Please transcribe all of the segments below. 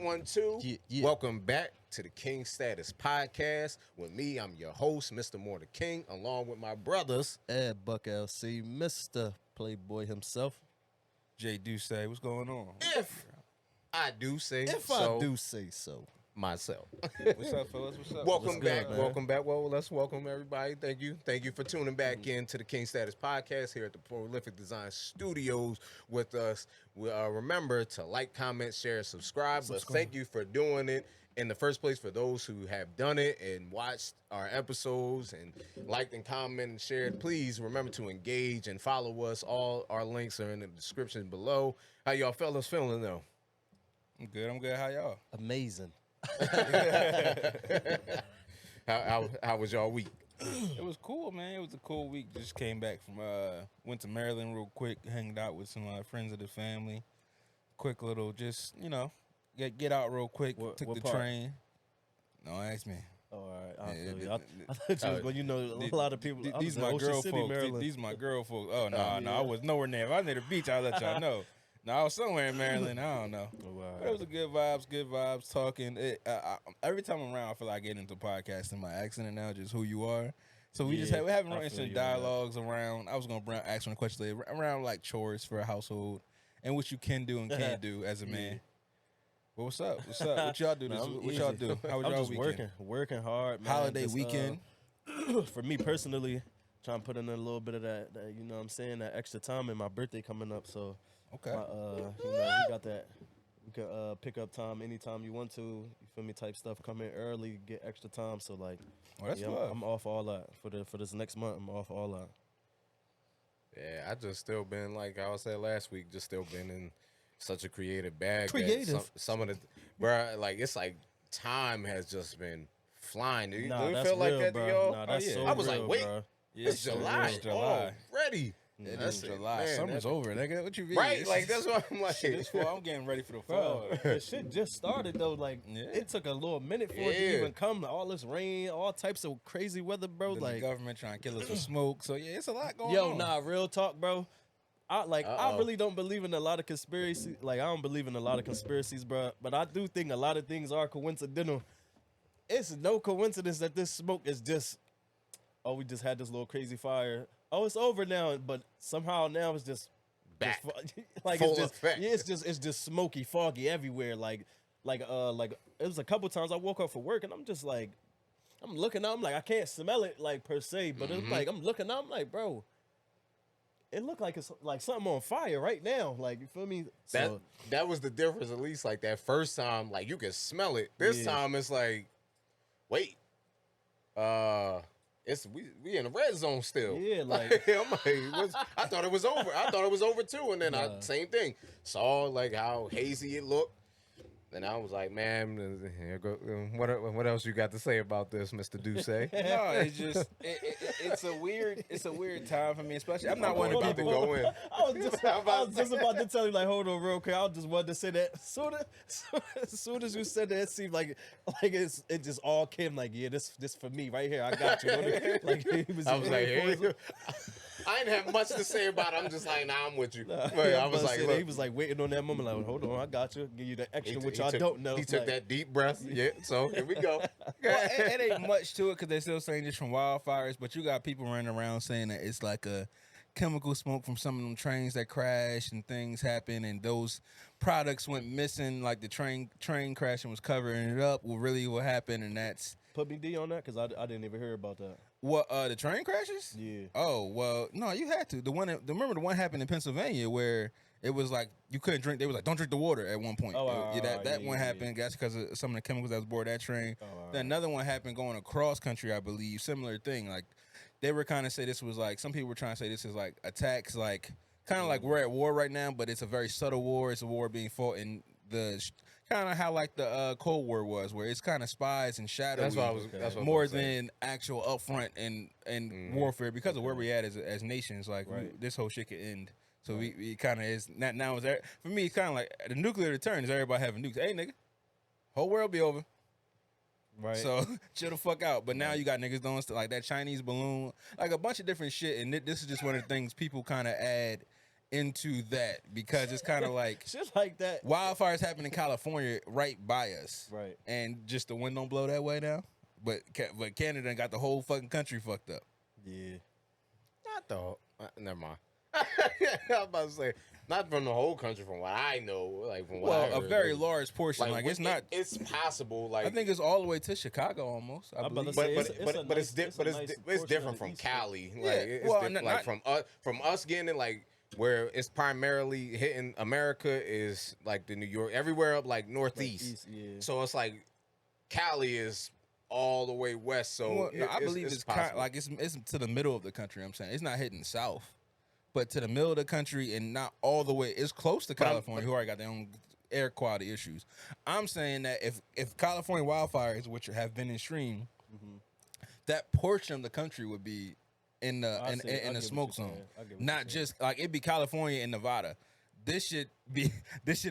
112. Yeah. Welcome back to the King Status Podcast. With me, I'm your host, Mr. More the King, along with my brothers. EdBuck LC, Mr. Playboy himself. Jay do say, what's going on? If I do say If so I do say so. myself. What's up, fellas? What's up? Welcome What's back. good, man? Welcome back. Well, let's welcome everybody. Thank you for tuning back in to the King Status Podcast here at the Prolific Design Studios with us. We remember to like, comment, share, subscribe. But thank you for doing it in the first place. For those who have done it and watched our episodes and liked and commented and shared, please remember to engage and follow us. All our links are in the description below. How y'all fellas feeling though? I'm good. How y'all? Amazing. How was y'all week? It was cool, man. It was a cool week. Just came back from went to Maryland real quick, hanged out with some friends of the family. Quick little, just get out real quick. Took what the part? train. No, ask me. Oh, all right. I Yeah, feel you. yeah, I thought you was going, a lot of people. I These was in my Ocean girl City, folks. Maryland. These my girl folks. Oh no, yeah. I was nowhere near. If I was near the beach, I'll let y'all know. No, I was somewhere in Maryland. I don't know. Oh, wow. But it was a good vibes, talking. Every time I'm around, I feel like I get into podcasting. My accent now, just who you are. So we're having I feel interesting you on that. dialogues around. I was gonna ask one question later around like chores for a household and what you can do and can't do as a man. Well, what's up? What y'all do? What y'all do? How was I'm y'all just weekend? working hard, man. Holiday Just, weekend. For me personally, trying to put in a little bit of that, you know what I'm saying, that extra time, and my birthday coming up, so Okay. we got that. We can pick up time anytime you want to. You feel me? Type stuff. Come in early, get extra time. So like, Well, that's yeah, love. I'm off all that for this next month. I'm off all that. Yeah, I just still been like I said last week, just still been in such a creative bag. that Creative. Some of the, bruh, like it's like time has just been flying. Do you That's feel like real, that, bro. yo? Nah, that's yeah. so I was real, like, wait, bro. Yeah, it's July. It's July. Already. It That's is it, July. man, Summer's that- over, nigga. What you mean? Right, like that's what I'm like. This fall, I'm getting ready for the fall. Bro, the shit just started though. Like Yeah. it took a little minute for it Yeah. to even come. All this rain, all types of crazy weather, bro. Then Like, the government trying to kill us with smoke. So yeah, it's a lot going yo, on. nah, real talk, bro. I Uh-oh. really don't believe in a lot of conspiracy. Like I don't believe in a lot of conspiracies, bro. But I do think a lot of things are coincidental. It's no coincidence that this smoke is just. Oh, we just had this little crazy fire. Oh, it's over now. But somehow now it's just Back. like Full it's just effect. yeah, it's just smoky, foggy everywhere. Like it was a couple times I woke up for work and I'm just like, I'm looking out. I'm like, I can't smell it like per se, but it's like I'm looking out. I'm like, bro. It looked like it's like something on fire right now. Like, you feel me? So, That was the difference, at least like that first time, like you could smell it. This Yeah. time it's like, wait, it's we in the red zone still. Yeah, like- I'm like, I thought it was over. I thought it was over too, and then same thing. Saw like how hazy it looked. And I was like, man, here go, what else you got to say about this, Mr. Duce? No, it's just it's a weird time for me, especially. I'm not one of the About to people. go in. I was just about to tell you, like, hold on real quick. I just wanted to say that as soon as you said that, it seemed like it just all came like, yeah, this for me right here. I got you. Like he was. I was like, hey. I didn't have much to say about it. I'm just like, nah, I'm with you. But I was like, he was like waiting on that moment. Like, hold on, I got you. Give you the extra, which I don't know. He took Like, that deep breath. Yeah, so here we go. Well, it ain't much to it because they're still saying just from wildfires, but you got people running around saying that it's like a chemical smoke from some of them trains that crashed and things happen and those products went missing, like the train crashing was covering it up. Well, really what happened, and that's put me D on that because I didn't even hear about that. what the train crashes? Yeah. Oh, well, no, you had to. Remember the one happened in Pennsylvania where it was like you couldn't drink. They was like, don't drink the water at one point. Oh, that yeah, one yeah, happened. That's because of some of the chemicals that was aboard that train. Oh, Then another one happened going across country, I believe. Similar thing. Like they were kind of say this was like some people were trying to say this is like attacks, like kind of like we're at war right now, but it's a very subtle war. It's a war being fought in the kind of how like the Cold War was, where it's kind of spies and shadows. That's what more I'm saying. than actual upfront and warfare because of where we at as nations. Like Right. this whole shit could end. So we kind of is not now. Is there, for me, it's kind of like the nuclear deterrent is everybody having nukes. Hey, nigga, whole world be over. Right. So chill the fuck out. But now you got niggas doing stuff like that Chinese balloon, like a bunch of different shit. And this is just one of the things people kind of add into that because it's kind of like shit like that. wildfires happen in California right by us, Right. and just the wind don't blow that way now. But Canada got the whole fucking country fucked up. Yeah. Not the. Never mind. I was about to say not from the whole country, from what I know, like from what I Well, a heard, very large portion. Like it's not. It's possible. Like I think it's all the way to Chicago almost. I I'm about to believe. say, but it's nice different portion from of the Cali. Yeah, Like it's well, different, not- like from us getting it, like where it's primarily hitting America is like the New York, everywhere up like northeast. East, yeah. So it's like Cali is all the way west. So Well, no, I believe it's kind possible. like it's to the middle of the country. I'm saying it's not hitting south, but to the middle of the country and not all the way. It's close to California, who already got their own air quality issues. I'm saying that if California wildfires, which have been extreme, that portion of the country would be in the I get in the what smoke you're zone, saying. I get what not you're saying. just like it'd be California and Nevada. This shit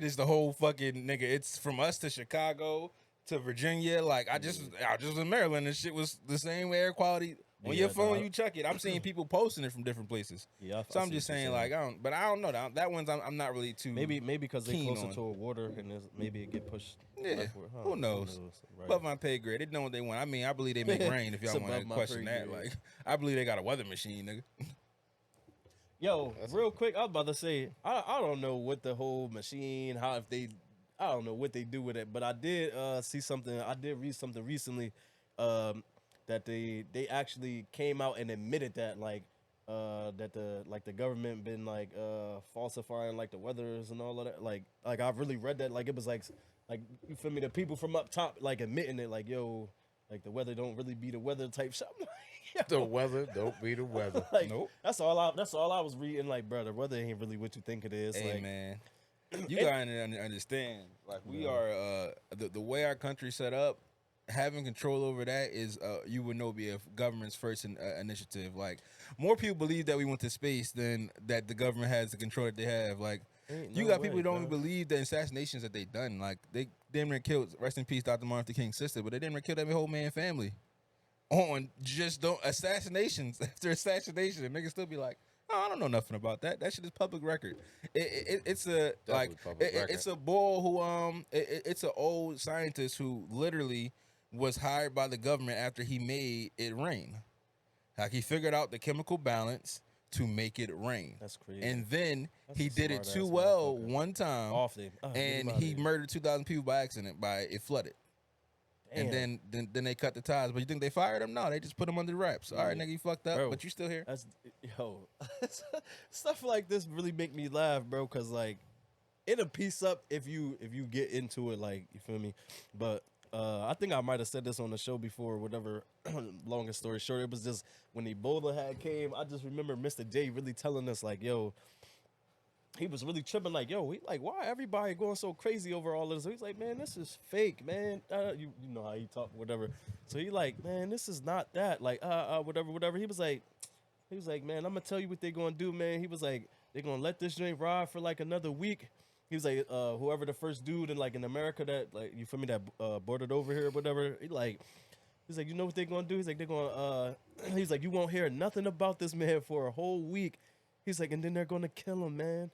is the whole fucking nigga. It's from us to Chicago to Virginia. Like I just was in Maryland and shit was the same air quality. On your Yeah, phone, dog. you check it. I'm seeing people posting it from different places. Yeah, I So I'm see just what you're saying, like, I don't know. That one's I'm not really too Maybe because they're keen closer on. to a water and maybe it get pushed. Yeah, leftward. Huh, who knows? Right. Above my pay grade. They know what they want. I mean, I believe they make rain. If It's y'all want above to my question pay that, grade. like, I believe they got a weather machine, nigga. Yo, real quick, I was about to say, I don't know what the whole machine, I don't know what they do with it, but I did see something, I did read something recently that they actually came out and admitted that that the government been falsifying like the weathers and all of that. Like I really read that, like it was like you feel me, the people from up top like admitting it, like yo, like the weather don't really be the weather type shit. I'm like, The weather don't be the weather. like, Nope. That's all I was reading. Like, bro, the weather ain't really what you think it is. Hey like, man, you gotta understand. Like we are the way our country's set up. Having control over that is you would know be a government's first initiative. Like more people believe that we went to space than that the government has the control that they have. Like Ain't you no got way, people who don't bro. believe the assassinations that they done. Like they damn near killed, rest in peace, Dr. Martin Luther King's sister, but they damn near killed every whole man family on just don't assassinations after assassination. And niggas still be like, oh, I don't know nothing about that. That shit is public record. It's a Definitely public record. it's a boy who it's an old scientist who literally was hired by the government after he made it rain. Like he figured out the chemical balance to make it rain. That's crazy. And then That's he a did it smart-ass too well motherfucker. one time, Often. Get and him outta he here. murdered 2,000 people by accident by it flooded. Damn. And then they cut the ties. But you think they fired him? No, they just put him under wraps. All right, nigga, you fucked up, Bro. but you still here. That's yo, stuff like this really make me laugh, bro. Cause like, it'll piece up if you get into it, like you feel me. But I think I might have said this on the show before, or whatever. Longest story short, it was just when Ebola had came. I just remember Mr. J really telling us like, yo. He was really tripping, like, yo, why everybody going so crazy over all of this? He's like, man, this is fake, man. You know how he talk, whatever. So he like, man, this is not that. Like, whatever. He was like, man, I'm gonna tell you what they gonna do, man. He was like, they're gonna let this joint ride for like another week. He was like, whoever the first dude in America that, like, you feel me, that boarded over here or whatever. He's like, you know what they're gonna do? He's like, they're gonna, he's like, you won't hear nothing about this man for a whole week. He's like, and then they're gonna kill him, man.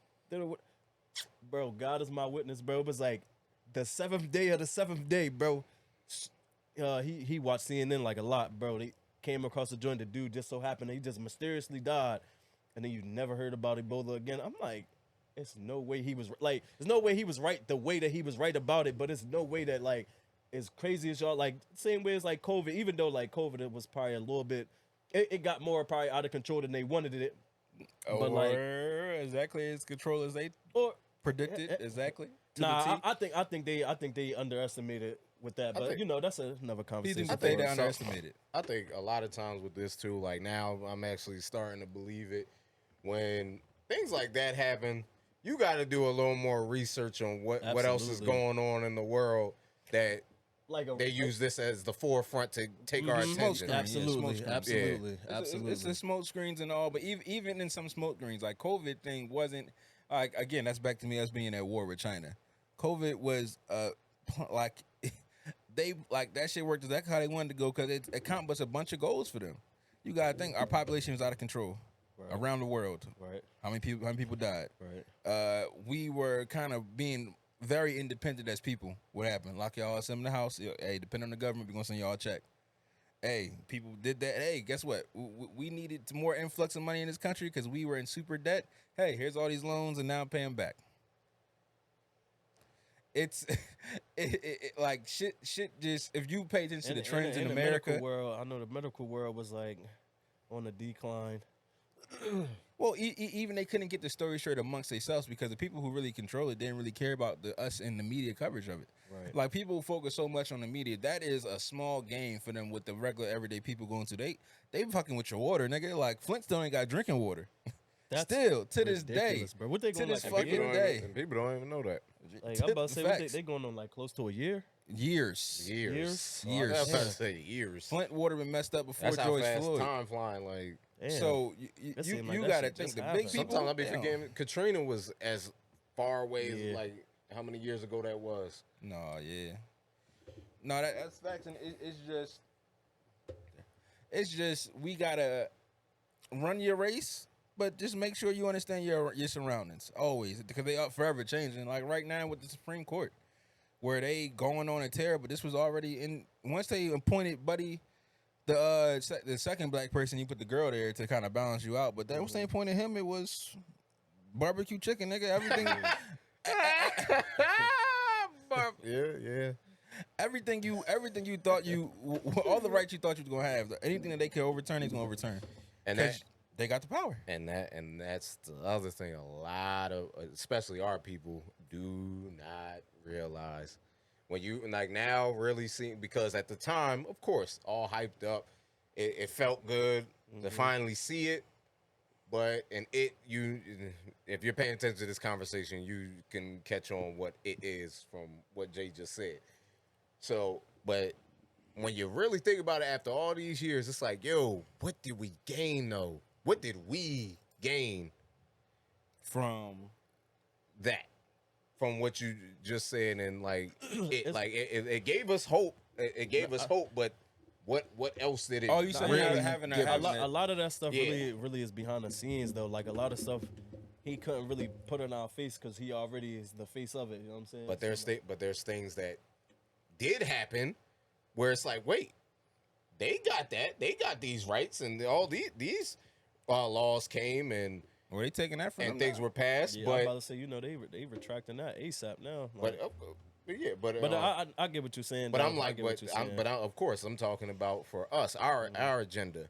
Bro, God is my witness, bro. It was like the seventh day of the seventh day, bro. He watched CNN like a lot, bro. They came across the joint. The dude just so happened that he just mysteriously died, and then you never heard about Ebola again. I'm like, it's no way he was like, there's no way he was right the way that he was right about it, but it's no way that like as crazy as y'all like same way as like COVID. Even though like COVID, it was probably a little bit, it got more probably out of control than they wanted it. But like exactly as control as they or predicted, exactly. To nah, the T. I think they underestimated with that, but think- you know that's another He conversation. didn't I say think they so. underestimated. I think a lot of times with this too, like now I'm actually starting to believe it. When things like that happen, you got to do a little more research on what else is Absolutely. going on in the world that Like they use this as the forefront to take our Smoke attention. screen, yeah, absolutely, smoke screen. absolutely, It's absolutely. the smoke screens and all, but even in some smoke screens, like COVID thing wasn't like again. That's back to me us being at war with China. COVID was like they like that shit worked exactly how they wanted to go because it accomplished a bunch of goals for them. You gotta think our population was out of control. around the world. Right. How many people died? Right. We were kind of being very independent as people. What happened? Lock y'all ass in the house. Hey, depending on the government, we're gonna send y'all a check. Hey, people did that. Hey, guess what? We needed more influx of money in this country because we were in super debt. Hey, here's all these loans, and now I'm paying back. It's like shit. Just if you pay attention to the trends in America, the medical world, I know the medical world was like on the decline. Well, even they couldn't get the story straight amongst themselves because the people who really control it didn't really care about us and the media coverage of it. Right. Like people focus so much on the media, that is a small game for them with the regular everyday people going to. They fucking with your water, nigga. Like Flintstone ain't got drinking water. That's still to this day, bro. What they to going this like fucking day. And people don't even know that. Like I'm about to say, what Facts. they going on like close to a year. Years. Years? I was about to say years. Flint water been messed up before That's how George fast Floyd. time flying. Like Damn. So That seem like you that got to shit think just the happened. big people. sometimes I be damn. forgetting. Katrina was as far away as Yeah. like how many years ago that was. No, yeah. No, that's facts, and it's just we gotta run your race, but just make sure you understand your surroundings always, because they are forever changing. Like right now with the Supreme Court, where they going on a tear, but this was already in. Once they appointed Buddy, the second black person, you put the girl there to kind of balance you out. But then once they appointed him, it was barbecue chicken, nigga. Everything. Yeah. Everything you thought all the rights you thought you was gonna have, anything that they could overturn, he's gonna overturn. And 'Cause they got the power. And that's the other thing. A lot of, especially our people, do not realize when you like now really see, because at the time, of course, all hyped up, it felt good to finally see it. But if you're paying attention to this conversation, you can catch on what it is from what Jay just said. So, but when you really think about it after all these years, it's like, yo, what did we gain though? What did we gain From that? From what you just said, and like it gave us hope. It gave us hope, but what else did it? Oh, you said really having give us? A lot of that stuff Yeah. really is behind the scenes though. Like a lot of stuff he couldn't really put in our face because he already is the face of it. You know what I'm saying? But there's things that did happen where it's like, wait, they got that, they got these rights, and all these laws came and they taking that from them things now? were passed. yeah, I'm but about to say, they retracting that ASAP now. but Like, yeah, but I get what you're saying. but though. I'm like, of course, I'm talking about for us, our agenda.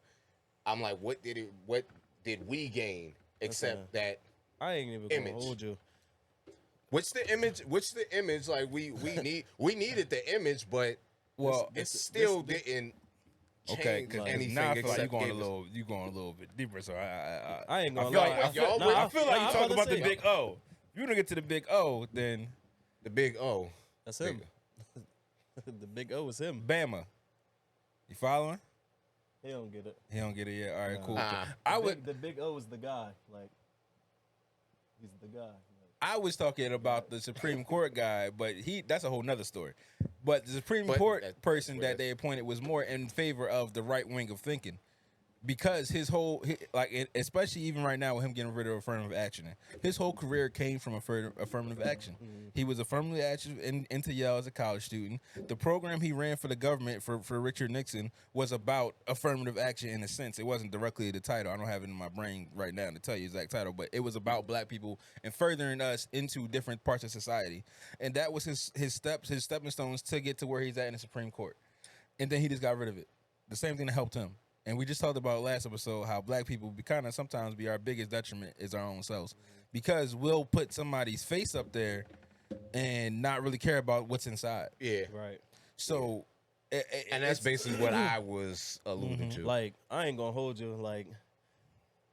I'm like, what did we gain except that? I ain't even image. gonna hold you. Which the image? Like we needed the image, but Well, it still didn't okay, change because anything. now I feel like except you gave us- going a little bit deeper. So I ain't gonna feel lie. like I feel, y'all- I feel like nah, you I'm talk about about to the say- big O. If you don't get to the big O, then the big O. That's him. The big O is him. Bama. You following? He don't get it. He don't get it yet. All right, Nah. cool. Ah. The big O is the guy. Like he's the guy. Like, I was talking about the Supreme Court guy, but that's a whole nother story. But the Supreme Court person that they appointed was more in favor of the right wing of thinking, because especially even right now with him getting rid of affirmative action, his whole career came from affirmative action. He was affirmative action into Yale as a college student. The program he ran for the government for Richard Nixon was about affirmative action in a sense. It wasn't directly the title. I don't have it in my brain right now to tell you the exact title, but it was about black people and furthering us into different parts of society. And that was his stepping stones to get to where he's at in the Supreme Court. And then he just got rid of it. The same thing that helped him. And we just talked about last episode how black people sometimes be our biggest detriment is our own selves, because we'll put somebody's face up there and not really care about what's inside. Yeah, right. So, and that's basically what I was alluding to. Like I ain't gonna hold you. Like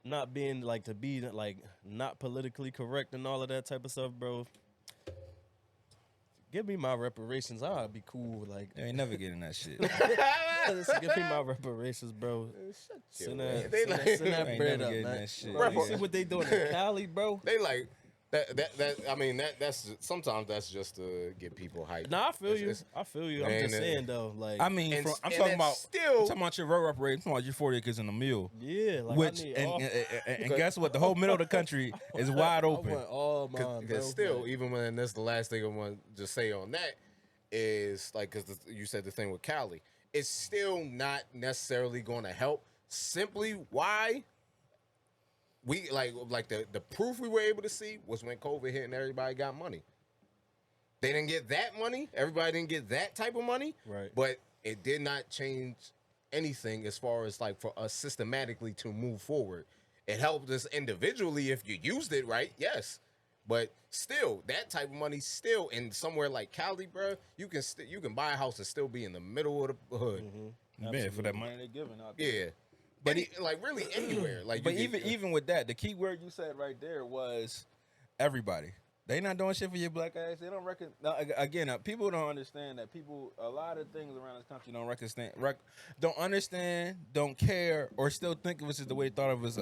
not being like to be like not politically correct and all of that type of stuff, bro. Give me my reparations. I'll be cool. Like they ain't never getting that shit. Just give me my reparations, bro. Send that They bread never up, getting man. that shit. Bro, you see what they doing in Cali, bro? They I mean, that's sometimes that's just to get people hyped. Nah, I feel you. It's- I feel you. I'm man, just saying though, like, I mean, And- I'm and talking it's about still- I'm talking about your road operator. I'm talking about your 40 acres in a mule. yeah, like Which I need and, all, and guess what? The whole middle of the country is wide I open. want all mine, bro. Because still, Like, even when this the last thing I want to just say on that is like, because you said the thing with Cali, it's still not necessarily going to help. Simply why we like the proof we were able to see was when COVID hit and everybody got money. They didn't get that money. Everybody didn't get that type of money. Right. But it did not change anything as far as like for us systematically to move forward. It helped us individually if you used it right, yes. But still, that type of money still in somewhere like Cali, bro, you can buy a house and still be in the middle of the hood. Yeah, for that money they're giving out there. Yeah. But like really anywhere. Like But you even with that, the key word you said right there was everybody. They not doing shit for your black ass. They don't reckon. Now, again, people don't understand that a lot of things around this country don't understand, don't care, or still think of us as the way they thought of us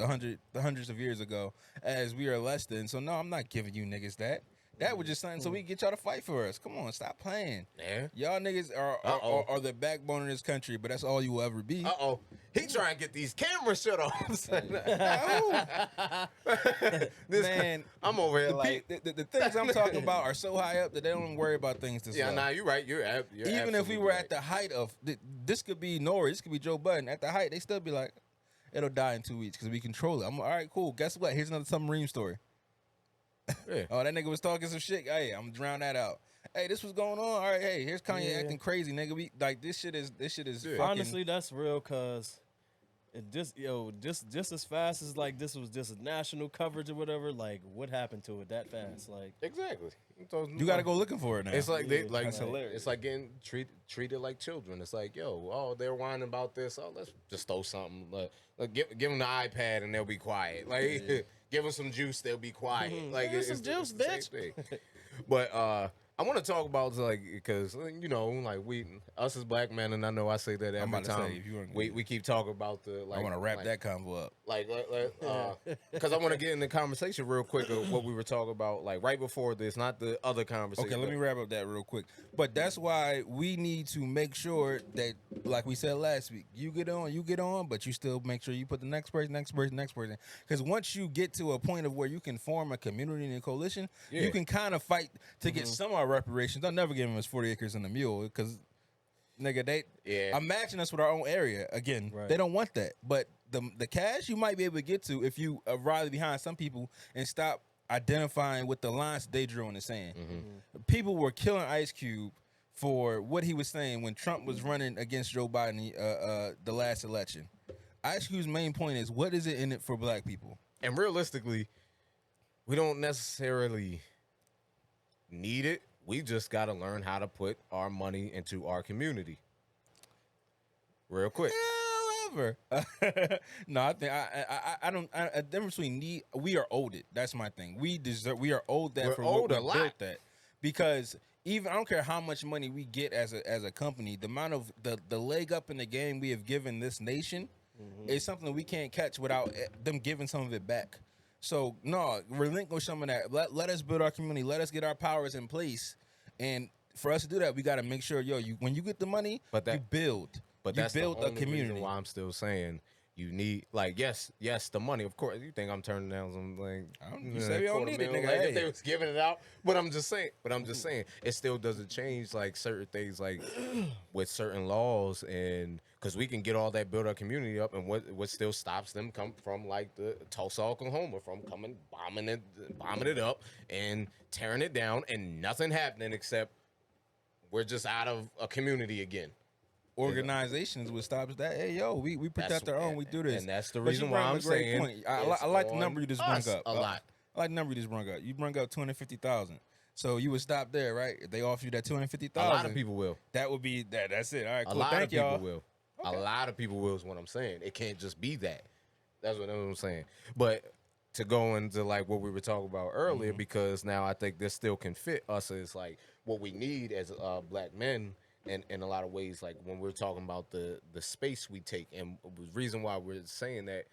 hundreds of years ago, as we are less than. So no, I'm not giving you niggas that. That was just something so we can get y'all to fight for us. Come on, stop playing. Yeah. Y'all niggas are the backbone of this country, but that's all you will ever be. Uh-oh. He trying to get these cameras shut off. Man, I'm over here like the things I'm talking about are so high up that they don't even worry about things this yeah, low. nah, you're right. You're Even if we were at the height of this could be Nori, this could be Joe Budden. At the height, they still be like, it'll die in 2 weeks because we control it. I'm all right, cool. Guess what? Here's another submarine story. Yeah. Oh, that nigga was talking some shit. Hey, I'm gonna drown that out. Hey, this was going on. All right, hey, here's Kanye Yeah. acting crazy, nigga. We like this shit is fucking, honestly, that's real, cause it just as fast as like this was just a national coverage or whatever. Like, what happened to it that fast? Like, Exactly. you got to go looking for it now. It's like they Yeah, like that's hilarious. it's like getting treated like children. It's like, yo, oh, they're whining about this. Oh, let's just throw something. Like give them the iPad and they'll be quiet. Like give them some juice, they'll be quiet. Like Give us some juice, the same thing. But I want to talk about like because you know like us as black men, and I know I say that I'm every about to say, time if you wanna- we keep talking about the like I want to wrap like, that convo up. because I want to get in the conversation real quick of what we were talking about, like right before this, not the other conversation. Okay, let me wrap up that real quick. But that's why we need to make sure that, like we said last week, you get on, but you still make sure you put the next person. Because once you get to a point of where you can form a community and a coalition, you can kind of fight to get some of our reparations. I'll never give them us 40 acres and a mule because, nigga, imagine us with our own area. Again, they don't want that. But the cash you might be able to get to if you rally behind some people and stop identifying with the lines they drew in the sand. People were killing Ice Cube for what he was saying when Trump was running against Joe Biden the last election. Ice Cube's main point is, what is it in it for black people? And realistically, we don't necessarily need it. We just got to learn how to put our money into our community. Real quick. However, no, I think I don't. A difference between we are owed it. That's my thing. We are owed that We're for owed what a we lot. built that. Because even I don't care how much money we get as a company, the amount of the leg up in the game we have given this nation is something we can't catch without them giving some of it back. So no, relinquish some of that. Let us build our community. Let us get our powers in place. And for us to do that, we got to make sure, when you get the money, you build. But you that's build the only a community. reason why I'm still saying you need, like, yes, the money. Of course, you think I'm turning down some like You say we don't need it, nigga. Like, Hey. if they was giving it out, but I'm just saying. It still doesn't change like certain things, like with certain laws, and because we can get all that build our community up, and what still stops them come from like the Tulsa, Oklahoma, from coming bombing it up and tearing it down, and nothing happening except we're just out of a community again. Organizations would stop that. Hey, we protect our own. We do this, and that's the But reason you why bring I'm up a great saying point. it's I like the on number you just us bring up a lot. I like the number you just bring up. You bring up 250,000. So you would stop there, right? If they offer you that 250,000, A lot of people will. That would be that. That's it. All right, A cool. lot Thank of people y'all. will. A lot of people will is what I'm saying. It can't just be that. That's what I'm saying. But to go into like what we were talking about earlier, because now I think this still can fit us as like what we need as black men. And in a lot of ways, like when we're talking about the space we take, and the reason why we're saying that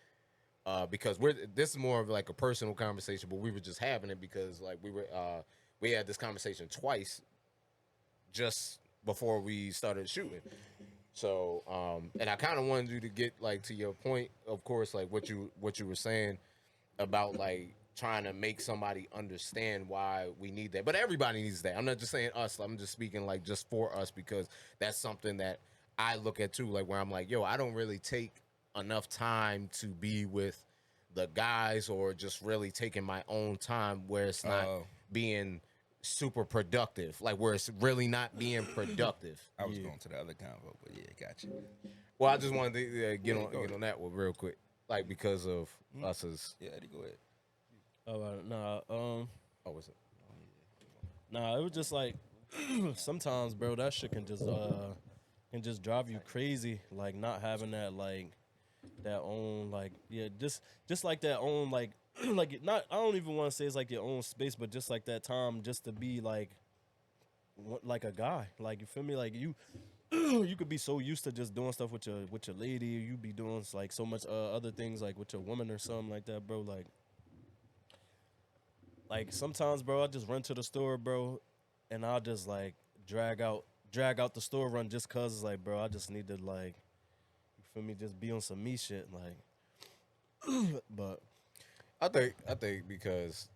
because this is more of like a personal conversation, but we were just having it because like we had this conversation twice just before we started shooting. So, and I kind of wanted you to get like to your point, of course, like what you were saying about like trying to make somebody understand why we need that. But everybody needs that. I'm not just saying us. I'm just speaking like just for us because that's something that I look at too. Like where I'm like, yo, I don't really take enough time to be with the guys or just really taking my own time where it's not being super productive, like where it's really not being productive. I was going to the other convo, but yeah, gotcha. Well, I just wanted to get on that one real quick, like because of us as Yeah, Eddie, go ahead. Oh, oh, was it? nah, it was just like sometimes, bro, that shit can just drive you crazy, like not having that like that own like just like that own like like not I don't even want to say it's like your own space, but just like that time just to be like a guy, like you feel me, like you you could be so used to just doing stuff with your lady, you be doing like so much other things like with your woman or something like that, bro. Like sometimes, bro, I just run to the store, bro, and I'll just like drag out the store run just cause like, bro, I just need to like, you feel me, just be on some me shit, like. But I think because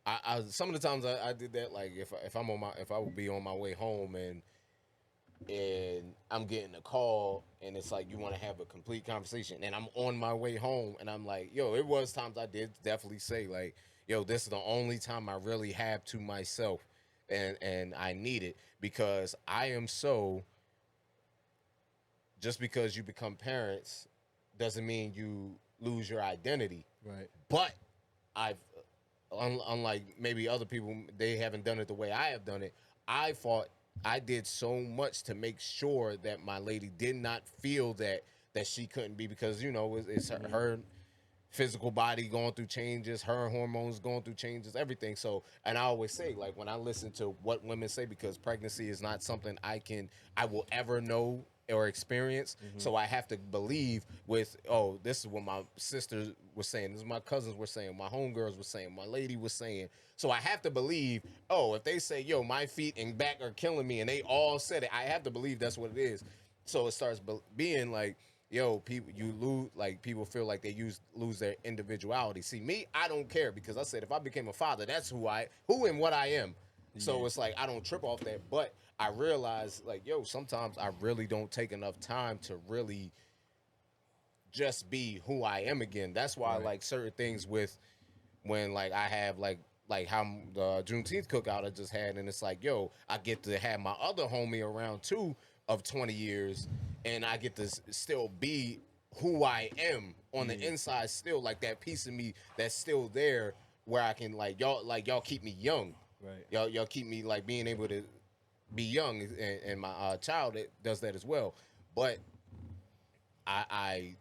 I some of the times I did that, like if I would be on my way home and I'm getting a call and it's like you want to have a complete conversation and I'm on my way home and I'm like, yo, it was times I did definitely say like, yo, this is the only time I really have to myself and I need it because I am so, just because you become parents doesn't mean you lose your identity. right, But I've unlike maybe other people, they haven't done it the way I have done it. I did so much to make sure that my lady did not feel that she couldn't be, because you know it's her physical body going through changes, her hormones going through changes, everything. So, and I always say, like, when I listen to what women say, because pregnancy is not something I will ever know or experience. So I have to believe with, oh, this is what my sister was saying, this is my cousins were saying, my homegirls were saying, my lady was saying. So I have to believe, oh, if they say, yo, my feet and back are killing me, and they all said it, I have to believe that's what it is. So it starts being like, yo, people, you lose, like, people feel like they lose their individuality. See, me, I don't care, because I said if I became a father, that's who and what I am. So it's like I don't trip off that, but I realize, like, yo, sometimes I really don't take enough time to really just be who I am again. That's why, like, certain things with when, like, I have, like how the Juneteenth cookout I just had, and it's like, yo, I get to have my other homie around too of 20 years, and I get to still be who I am on the inside, still, like, that piece of me that's still there, where I can, like, y'all keep me young. right. Y'all keep me, like, being able to be young, and my child does that as well. But I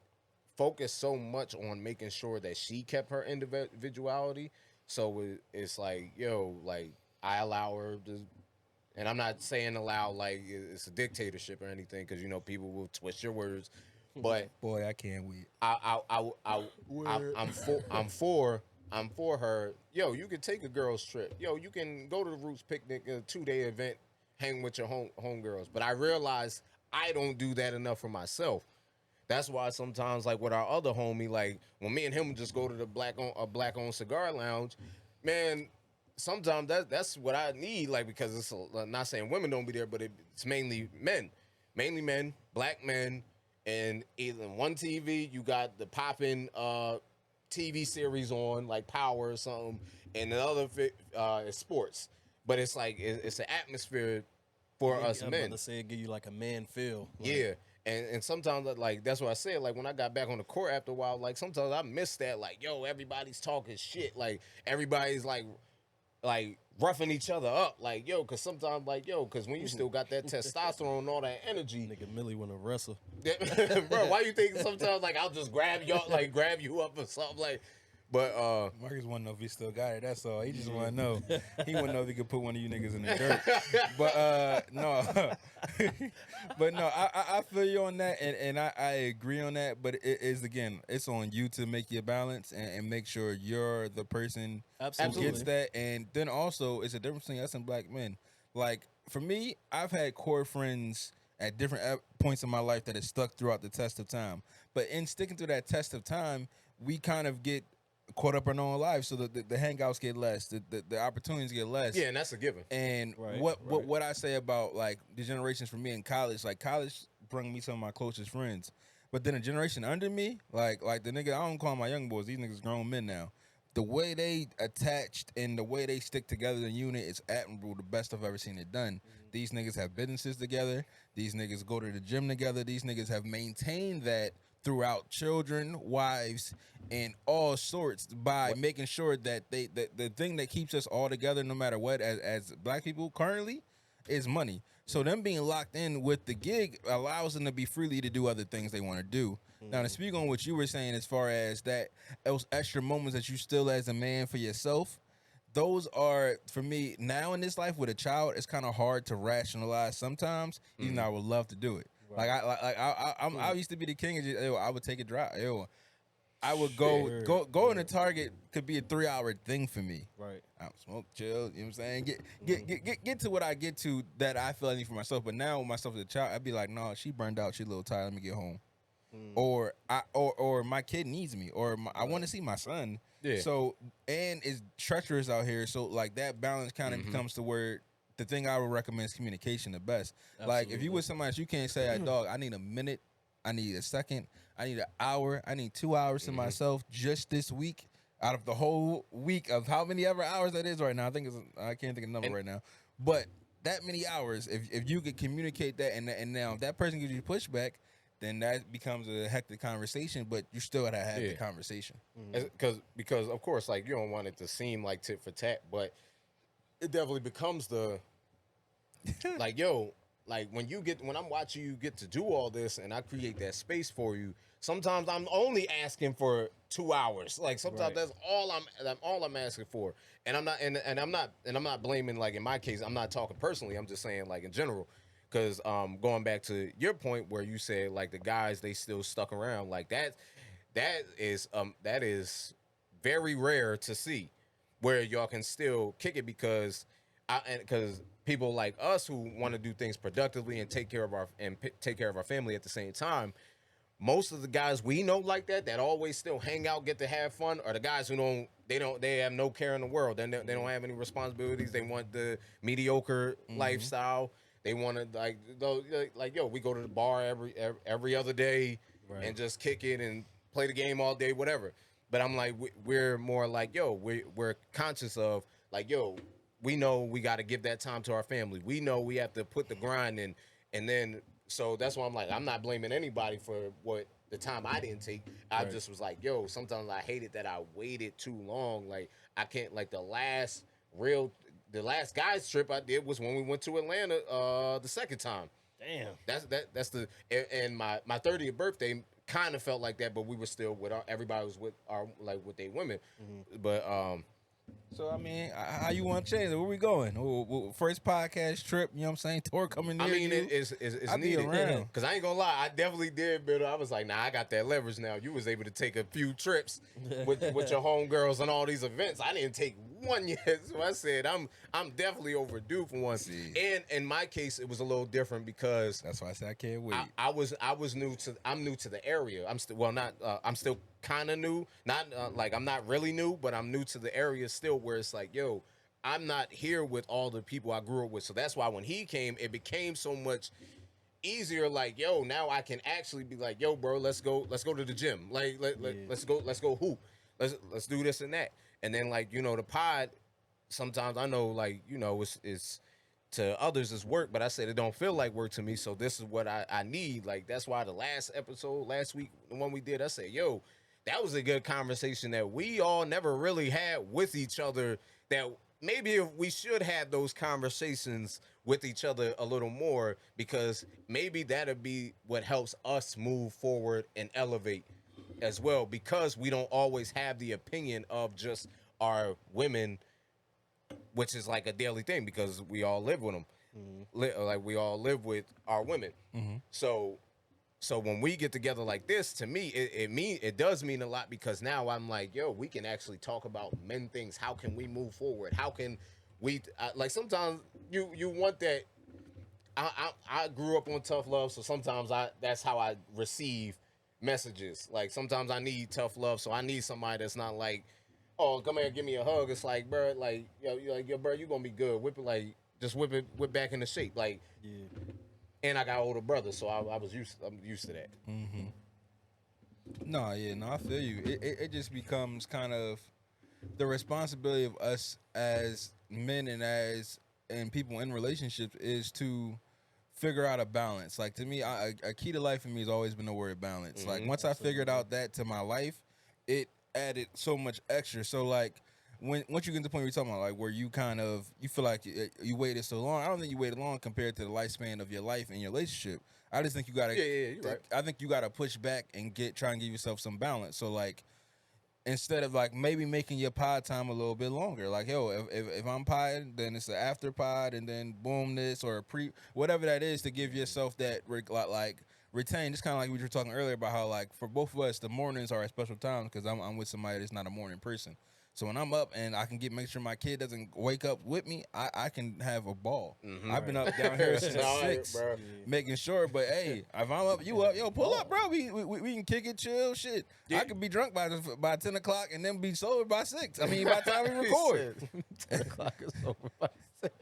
focus so much on making sure that she kept her individuality. So it's like, yo, like, I allow her to, and I'm not saying allow like it's a dictatorship or anything, because, you know, people will twist your words. But Boy, I can't wait. I'm for her. Yo, you can take a girls trip. Yo, you can go to the Roots picnic, a 2-day event, hang with your homegirls. But I realize I don't do that enough for myself. That's why sometimes, like with our other homie, like when me and him just go to the black owned cigar lounge, man, sometimes that's what I need, like, because it's not saying women don't be there, but it's mainly men, black men, and either one TV you got the popping TV series on, like Power or something, and the other is sports. But it's like it's an atmosphere for us I'm men. about to say it give you like a man feel. Like, Yeah. And sometimes, like, that's what I said, like, when I got back on the court after a while, like, sometimes I miss that, like, yo, everybody's talking shit, like, everybody's, like roughing each other up, like, yo, because sometimes, like, yo, because when you still got that testosterone and all that energy. Nigga Millie wanna wrestle. Bro, why you think sometimes, like, I'll just grab you up or something, like, But Marcus want to know if he still got it. That's all. He just want to know. He want to know if he could put one of you niggas in the dirt. But no, but no, I feel you on that, and I agree on that. But it is, again, it's on you to make your balance and make sure you're the person who Absolutely. gets that. And then also, it's a difference between us and black men. Like for me, I've had core friends at different points in my life that have stuck throughout the test of time. But in sticking through that test of time, we kind of get caught up in our own lives, so the hangouts get less, the opportunities get less. yeah, and that's a given. And Right, what I say about like the generations for me in college, like college brought me some of my closest friends, but then a generation under me, like the nigga, I don't call my young boys, these niggas grown men now. The way they attached and the way they stick together in unit is admirable. The best I've ever seen it done. These niggas have businesses together. These niggas go to the gym together. These niggas have maintained that throughout children, wives, and all sorts by making sure that the thing that keeps us all together, no matter what, as black people currently, is money. So them being locked in with the gig allows them to be freely to do other things they want to do. Now, to speak on what you were saying as far as that, those extra moments that you still as a man for yourself, those are, for me, now in this life with a child, it's kind of hard to rationalize sometimes, even though I would love to do it. Right. I used to be the king of just, I would take a drive. I would go in the Target could be a 3-hour thing for me. Right. I'm smoke, chill, you know what I'm saying? Get to what I get to that I feel I need for myself. But now with myself as a child, I'd be like, no, she burned out, she a little tired, let me get home. Or my kid needs me, or I want to see my son. Yeah. So, and it's treacherous out here. So like that balance kind of becomes the word. The thing I would recommend is communication the best. Like if you with somebody, you can't say, hey, dog, I need a minute, I need a second, I need an hour, I need 2 hours to myself just this week out of the whole week of how many ever hours that is right now. I can't think of the number right now. But that many hours, if you could communicate that and now if that person gives you pushback, then that becomes a hectic conversation, but you still gotta have the conversation. Because of course, like you don't want it to seem like tit for tat, but it definitely becomes the like, yo, like when I'm watching you get to do all this and I create that space for you, sometimes I'm only asking for 2 hours. Like sometimes that's all I'm asking for. And I'm not blaming, like in my case, I'm not talking personally, I'm just saying like in general. Because going back to your point where you said like the guys, they still stuck around, like that is very rare to see where y'all can still kick it, because people like us who want to do things productively and take care of our family at the same time, most of the guys we know like that always still hang out, get to have fun, are the guys who they have no care in the world. They don't have any responsibilities. They want the mediocre lifestyle. They want to like yo, we go to the bar every other day and just kick it and play the game all day, whatever. But I'm like, we're more like, yo, we're conscious of like, yo, we know we got to give that time to our family. We know we have to put the grind in, and then so that's why I'm like, I'm not blaming anybody for what the time I didn't take. I just was like, yo, sometimes I hated that I waited too long. Like I can't, like the last guys trip I did was when we went to Atlanta the second time. Damn. That's the and my 30th birthday kind of felt like that, but we were still with everybody was with their women. But So I mean, how you want to change it? Where we going? First podcast trip, you know what I'm saying? Tour coming near you. It's needed. Because I ain't gonna lie, I definitely did, but I was like, nah, I got that leverage now. You was able to take a few trips with your homegirls on all these events. I didn't take one yet, so I said I'm definitely overdue for one. And in my case, it was a little different because that's why I said I can't wait. I'm new to the area. I'm still kind of new. Not like I'm not really new, but I'm new to the area still, where it's like, yo, I'm not here with all the people I grew up with. So that's why when he came, it became so much easier. Like, yo, now I can actually be like, yo, bro, let's go to the gym. Like, let's go hoop. Let's do this and that. And then, like, you know, the pod, sometimes I know, like, you know, it's to others it's work, but I said it don't feel like work to me. So this is what I need. Like, that's why the last week, the one we did, I said, yo, that was a good conversation that we all never really had with each other, that maybe if we should have those conversations with each other a little more, because maybe that'll be what helps us move forward and elevate as well, because we don't always have the opinion of just our women, which is like a daily thing because we all live with them. Like we all live with our women. So when we get together like this, to me, it does mean a lot, because now I'm like, yo, we can actually talk about men things. How can we move forward? How can we like sometimes you want that. I grew up on tough love, so sometimes that's how I receive messages. Like sometimes I need tough love, so I need somebody that's not like, oh, come here, give me a hug. It's like, bro, like yo, bro, you gonna be good. Whip it, like just whip back into shape, like. Yeah. And I got older brothers, so I'm used to that. No, I feel you. It just becomes kind of the responsibility of us as men and people in relationships is to figure out a balance. Like to me, a key to life for me has always been the word balance. Like once I figured out that to my life, it added so much extra. So like once you get to the point where you're talking about like where you kind of you feel like you waited so long, I don't think you waited long compared to the lifespan of your life and your relationship. I just think you gotta you're right. I think you gotta push back and try and give yourself some balance. So like instead of like maybe making your pod time a little bit longer, like yo, if I'm pod, then it's an after pod, and then boom this or a pre whatever that is to give yourself that like retain. It's kind of like we were talking earlier about how like for both of us the mornings are a special time because I'm with somebody that's not a morning person. So when I'm up and I can make sure my kid doesn't wake up with me, I can have a ball. I've been up down here since 6, making sure. But hey, if I'm up, you up, yo, pull up, bro. We can kick it, chill, shit. I could be drunk by 10 o'clock and then be sober by 6. I mean, by the time we record, 10 o'clock is over by 6.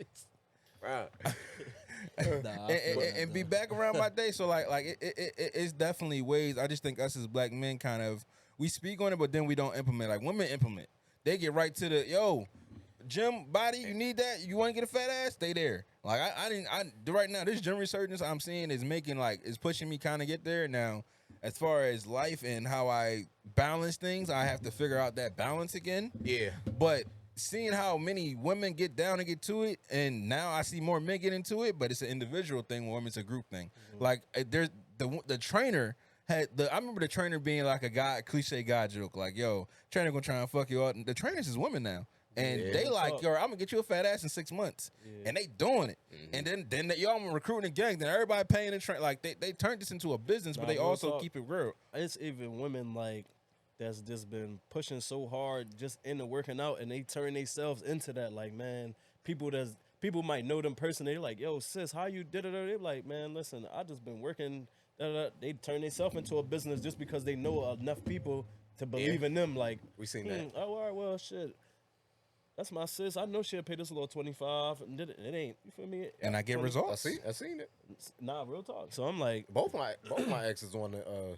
Right. And be back around my day. So like it's definitely ways. I just think us as black men kind of we speak on it, but then we don't implement. Like women implement. They get right to the gym body. You need that. You want to get a fat ass? Stay there. Like I right now. This gym resurgence I'm seeing is making is pushing me kind of get there now. As far as life and how I balance things, I have to figure out that balance again. Yeah. But seeing how many women get down and get to it, and now I see more men get into it, but it's an individual thing. Women, it's a group thing. Like there's the trainer. I remember the trainer being like a cliche guy joke, like, yo, trainer gonna try and fuck you out. And the trainers is women now. And they like, yo, I'm gonna get you a fat ass in 6 months. Yeah. And they doing it. And then y'all recruiting a gang, then everybody paying the train. Like they turned this into a business, but they also keep it real. It's even women like that's just been pushing so hard just into working out, and they turn themselves into that. Like, man, people might know them personally. They're like, yo, sis, how you did it? They're like, man, listen, I just been working. They turn themselves into a business just because they know enough people to believe in them. Like, we seen that. Oh, all right, well, shit. That's my sis. I know she'll pay this little 25. And it ain't. You feel me? And I get 20, results. I seen it. Nah, real talk. So I'm like, both my exes on the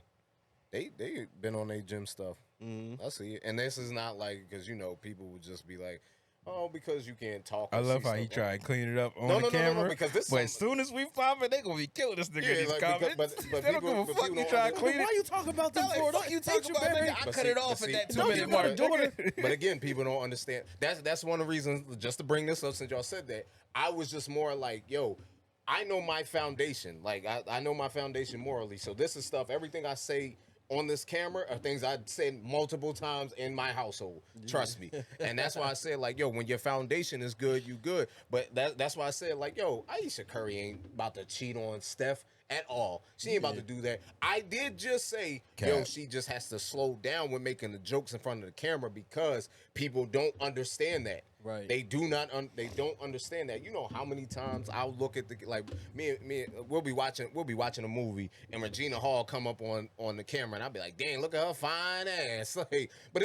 they been on their gym stuff. I see it, and this is not like because people would just be like, oh, because you can't talk. I love how he tried to clean it up on the camera. No, because this. But as soon as we pop it, they gonna be killing this nigga in these comments. But they don't give a fuck. You try to clean it. why you talking about them for? Don't you talk about it? I cut it off at that 2-minute mark. But again, people don't understand. That's one of the reasons. Just to bring this up, since y'all said that, I was just more like, yo, I know my foundation. Like I know my foundation morally. So this is stuff. Everything I say on this camera are things I'd said multiple times in my household. Trust me. And that's why I said, like, yo, when your foundation is good, you good. But that's why I said, like, yo, Aisha Curry ain't about to cheat on Steph at all. She ain't about to do that. I did just say, yo, she just has to slow down when making the jokes in front of the camera because people don't understand that. Right. They do not. They don't understand that. You know how many times I'll look at we'll be watching a movie and Regina Hall come up on the camera and I'll be like, dang, look at her fine ass. Like, but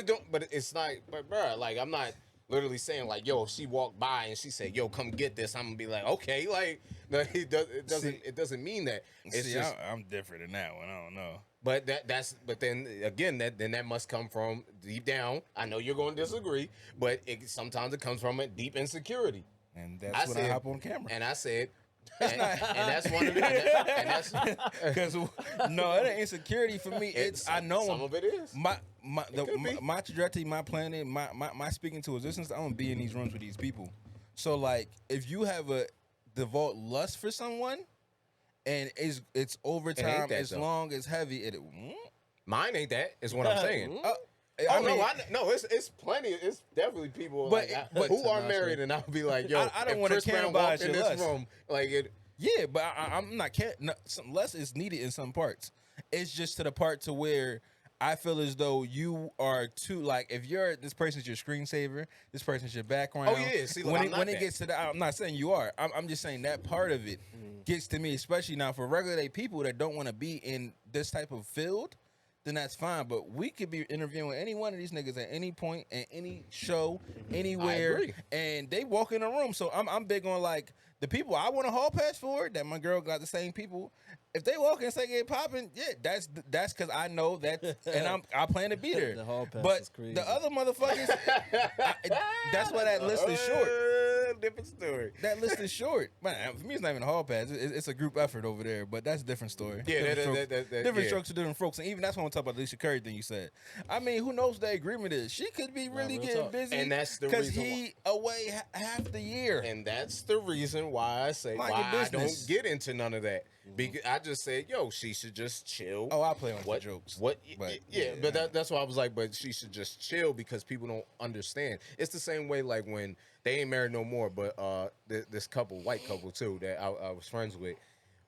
it's like, but bruh, like I'm not literally saying like, yo, if she walked by and she said, yo, come get this, I'm gonna be like, okay, like it doesn't mean that. It's just I'm different in that one. I don't know. But but then again, that must come from deep down. I know you're going to disagree, but sometimes it comes from a deep insecurity. And that's when I hop on camera. And I said, and that's one of the, and that's because no, it ain't insecurity for me. I know some of it is my trajectory, my planning, my speaking to existence. I'm gonna be in these rooms with these people. So like, if you have a devout lust for someone. And it's over time, as long as heavy. Mine ain't that. Is what I'm saying. I Oh mean, no, it's plenty. It's definitely people But- like who are married, and I'll be like, yo, I don't if wanna Chris Brown cannibalize walked in your this lust. room, like it. yeah, but I'm not no, some less is needed in some parts. It's just to the part to where I feel as though you are too like if you're this person's your screensaver, this person's your background. Oh, yeah, see, look, when I'm it not when it that. gets to that, I'm not saying you are. I'm just saying that part of it gets to me, especially now for regular day people that don't want to be in this type of field. Then that's fine. But we could be interviewing any one of these niggas at any point, at any show, anywhere, agree. and they walk in a room. So I'm big on like the people I want a hall pass for. That my girl got the same people. If they walk in and say get popping, yeah, that's because I know that, and I plan to be there. The hall pass but is crazy. the other motherfuckers, that's why that list is short. Different story. That list is short. Man, for me, it's not even a hall pass. It's a group effort over there, but that's a different story. Yeah, different different yeah. strokes for different folks. And even that's when I talk about the Alicia Curry thing you said. I mean, who knows what the agreement is? She could be really real getting talk. busy. And that's the because reason he away half the year. And that's the reason why I say Mind why your I don't business. get into none of that. Because I just said, yo, she should just chill. Oh, I play on what the jokes. What? But, yeah, yeah. but that's why I was like, but she should just chill because people don't understand. It's the same way like when they ain't married no more, but this couple, white couple too, that I was friends with,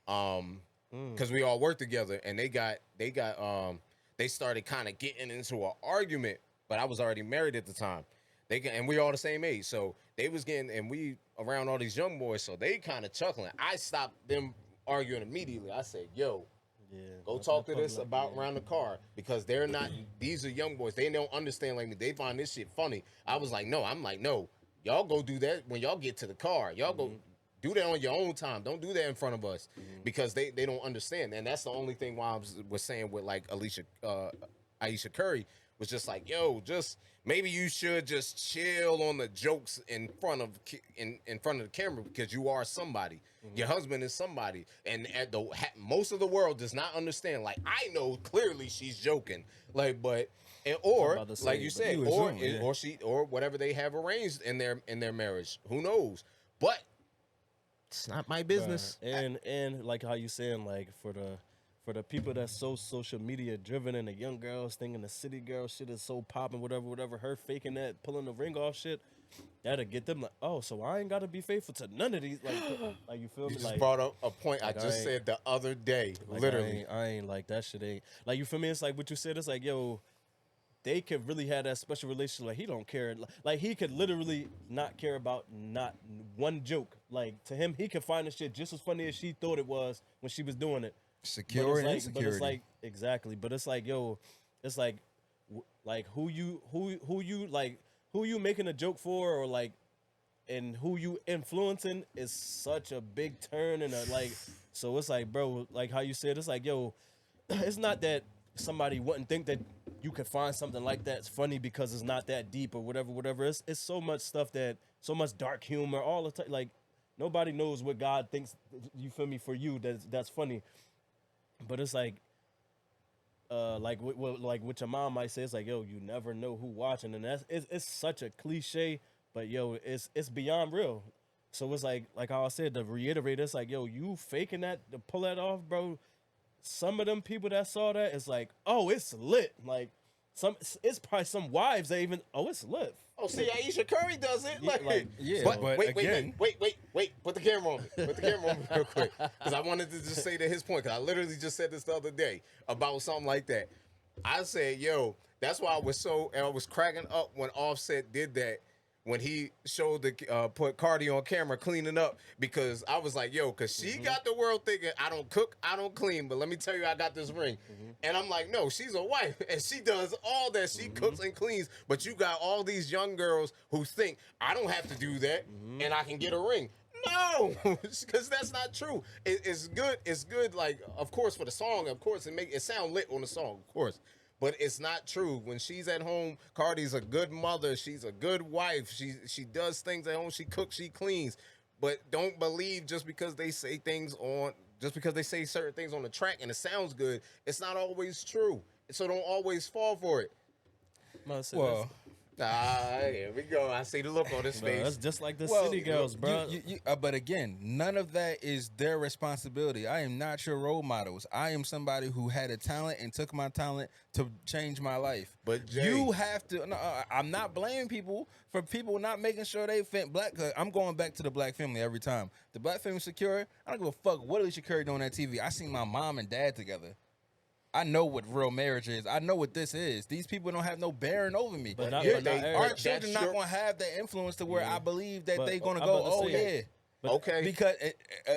because we all worked together, and they started kind of getting into an argument, but I was already married at the time. And we all the same age, so they was getting, and we around all these young boys, so they kind of chuckling. I stopped them arguing immediately. I said, yo, go talk to this about around the car, because they're not, these are young boys. They don't understand like me. They find this shit funny. I was like, no, y'all go do that when y'all get to the car. Y'all go do that on your own time. Don't do that in front of us, because they don't understand. And that's the only thing why I was saying with like Aisha Curry was just like, yo, just maybe you should just chill on the jokes in front of the camera, because you are somebody. Your husband is somebody, and most of the world does not understand. Like, I know clearly she's joking, like, but or like you said, or whatever they have arranged in their marriage. Who knows? But it's not my business. And like how you saying, like for the people that's so social media driven, and the young girls thinking the city girl shit is so popping, whatever, her faking that, pulling the ring off shit, that'll get them like, oh, so I ain't gotta be faithful to none of these. Like you feel You me? just Like, brought up a point I like, just said the other day, like, literally. I ain't like that shit. Ain't like, you feel me? It's like what you said. It's like, yo, they could really have that special relationship. Like, he don't care. Like, he could literally not care about not one joke. Like, to him, he could find the shit just as funny as she thought it was when she was doing it. Secure and But insecurity. it's like, exactly. But it's like, yo, it's like who you making a joke for, or like, and who you influencing is such a big turn, and so it's like, bro, like how you said, it's like, yo, it's not that somebody wouldn't think that you could find something like that's funny because it's not that deep or whatever. It's so much stuff, that so much dark humor all the time. Like, nobody knows what God thinks, you feel me, for you that's funny. But it's like what your mom might say, it's like, yo, you never know who watching, and it's such a cliche, but yo, it's beyond real. So it's like how I said, to reiterate, it's like, yo, you faking that to pull that off, bro. Some of them people that saw that, it's like, oh, it's lit. Like, it's probably some wives that even, oh, it's lit. Oh, see, Aisha Curry does it. Yeah, but but again- wait. Put the camera on me. Put the camera on me real quick, because I wanted to just say to his point, because I literally just said this the other day about something like that. I said, yo, that's why I was cracking up when Offset did that, when he showed put Cardi on camera cleaning up, because I was like, yo, because she got the world thinking, I don't cook, I don't clean, but let me tell you, I got this ring. And I'm like, no, she's a wife, and she does all that. She cooks and cleans, but you got all these young girls who think, I don't have to do that, and I can get a ring. No, because that's not true. It's good. It's good, like, of course, for the song, of course, it sound lit on the song, of course. But it's not true. When she's at home, Cardi's a good mother. She's a good wife. She does things at home. She cooks. She cleans. But don't believe just because they say certain things on the track and it sounds good, it's not always true. So don't always fall for it. Well, Here we go. I see the look on his Bro, face. that's just like the city girls, bro. But again, none of that is their responsibility. I am not your role models. I am somebody who had a talent and took my talent to change my life. But Jay, you have to. No, I'm not blaming people for people not making sure they fit black. I'm going back to the black family every time. The black family secure. I don't give a fuck what Alicia Curry doing on that TV. I seen my mom and dad together. I know what real marriage is. I know what this is. These people don't have no bearing over me. But our children not going to have that influence to where I believe that they're going to go, oh, yeah. Okay. Because,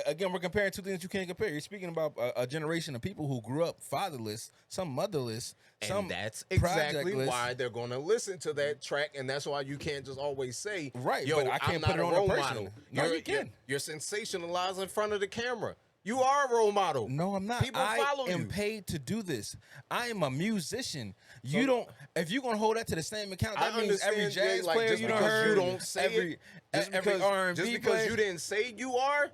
again, we're comparing two things you can't compare. You're speaking about a generation of people who grew up fatherless, some motherless, some and that's exactly projectless. why they're going to listen to that track, and that's why you can't just always say, Right, yo, but I can't I'm put not it on a a role person. model. No, you can. You're sensationalized in front of the camera. You are a role model. No, I'm not. People follow I am you. paid to do this. I am a musician. You don't. If you're gonna hold that to the same account, that I means every understand, Jay, jazz like, player just you don't because heard, you don't say every it, R&B just because player, you didn't say you are,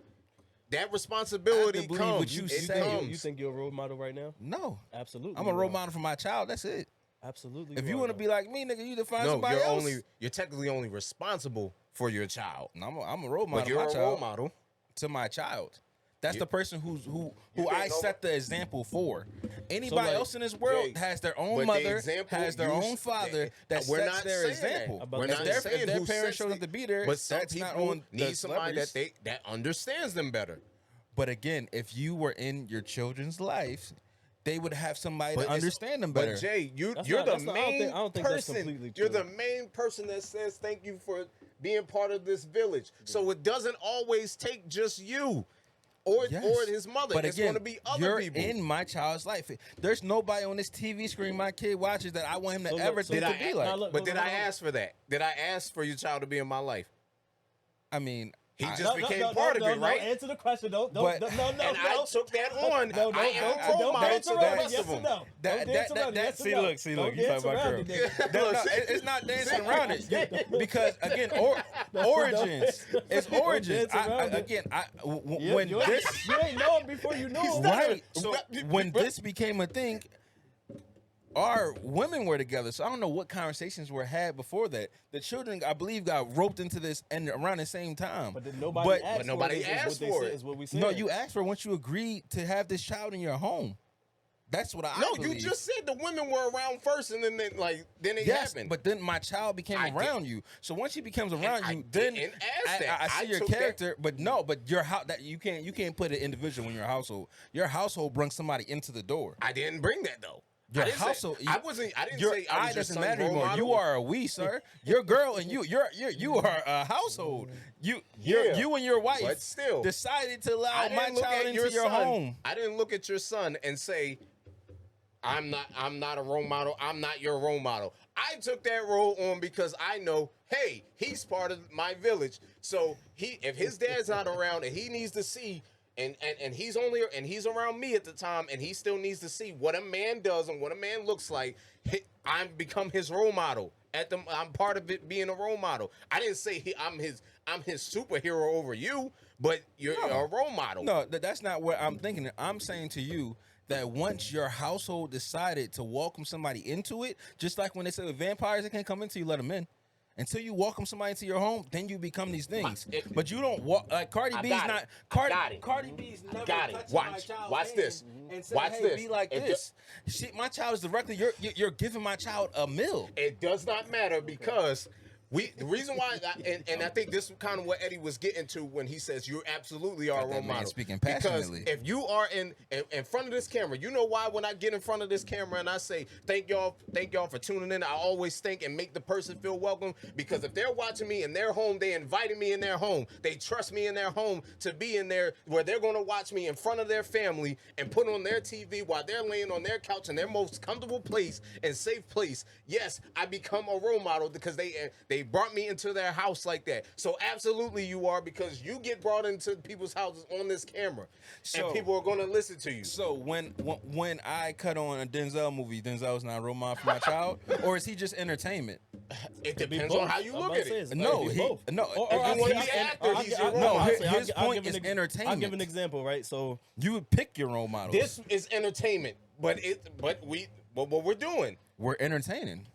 that responsibility I have to believe comes. what you It say. comes. You think you're a role model right now? No, Absolutely. I'm a you role are. model for my child. That's it. Absolutely. If you are, want to though. be like me, nigga, you define No, somebody else. you're technically only responsible for your child. No, I'm a role model. But you're to my a role child, model. to my child. That's You- the person who you I can't set the example for. Anybody like, else in this world Jay, has their but own the mother, example has their you own s- father that we're sets not their saying example. that. We're If not their, saying if their who parents sets showed up to be there, but some that's not people on the need somebody celebrities. that understands them better. But again, if you were in your children's life, they would have somebody But to it's- understand them better. But Jay, you're That's the not- that's not- main I don't think that's person. completely You're true. the main person that says thank you for being part of this village. So it doesn't always take just you or his mother. But It's again, going to be other you're people. in my child's life. There's nobody on this TV screen my kid watches that I want him to So look, ever so think did to I, be like. Now look, but hold did on, I hold on. ask for that? Did I ask for your child to be in my life? I mean, He I- just became part of it, right? Answer the question. Don't But- no. And I took that on. No, I am a role don't model dance to the around it. rest Yes of or them. no? That- Don't dance that- around it. that- Yes or see, no? look, see, Don't look, you dance talking about around it, girl. nigga. No, it's not dancing around it because again, origins. It's origins. dance around it. Yeah, When you this you ain't know him before you knew him. right, So- when this became a thing, our women were together. So I don't know what conversations were had before that. The children, I believe, got roped into this and around the same time. But then nobody But- asked but nobody for it. asked for it. Is what we said. No, you asked for it once you agreed to have this child in your home. That's what I No, believe. you just said the women were around first, and then then it Yes, happened. but then my child became I around you. So once he becomes around I you, then didn't ask that. I see I your took that- character. But no, but your house that you can't put an individual in your household. Your household brings somebody into the door. I didn't bring that though. Your I didn't household. Say, I wasn't. I didn't your say I eye was your doesn't son's matter role anymore. model. You are a we, sir. Your girl and you are a household. Yeah, You and your wife but still, decided to allow I my didn't look child at into your your son. home. I didn't look at your son and say, I'm not a role model. I'm not your role model. I took that role on because I know, hey, he's part of my village. So if his dad's not around and he needs to see, and he's around me at the time, and he still needs to see what a man does and what a man looks like. I'm become his role model. I'm part of it being a role model. I didn't say I'm his superhero over you, but you're a role model. No, that's not what I'm thinking. I'm saying to you that once your household decided to welcome somebody into it, just like when they say with vampires, they can't come into you, let them in. Until you welcome somebody into your home, then you become these things. But you don't walk like Cardi B's got not. it. Cardi, it. Cardi B's never got it. touching Watch. my child's Watch hand this. and say, Watch hey, this. be like It this. Shit, my child is directly. You're giving my child a meal. It does not matter because the reason why, and I think this is kind of what Eddie was getting to when he says you absolutely are a Got that role man model. speaking Because passionately. if you are in front of this camera, you know why when I get in front of this camera and I say thank y'all for tuning in, I always think and make the person feel welcome, because if they're watching me in their home, they invited me in their home, they trust me in their home to be in there where they're going to watch me in front of their family and put on their TV while they're laying on their couch in their most comfortable place and safe place. Yes, I become a role model because they brought me into their house like that. So absolutely you are, because you get brought into people's houses on this camera, So- and people are going to listen to you. So when I cut on a Denzel movie, Denzel's not a role model for my child, or is he just entertainment? It depends on how you look at it. No, Or if you wanna be an actor, he's your role No, model. his point is entertainment. I'll give an example, right? So You would pick your role models. This is entertainment, but what we're doing. We're entertaining.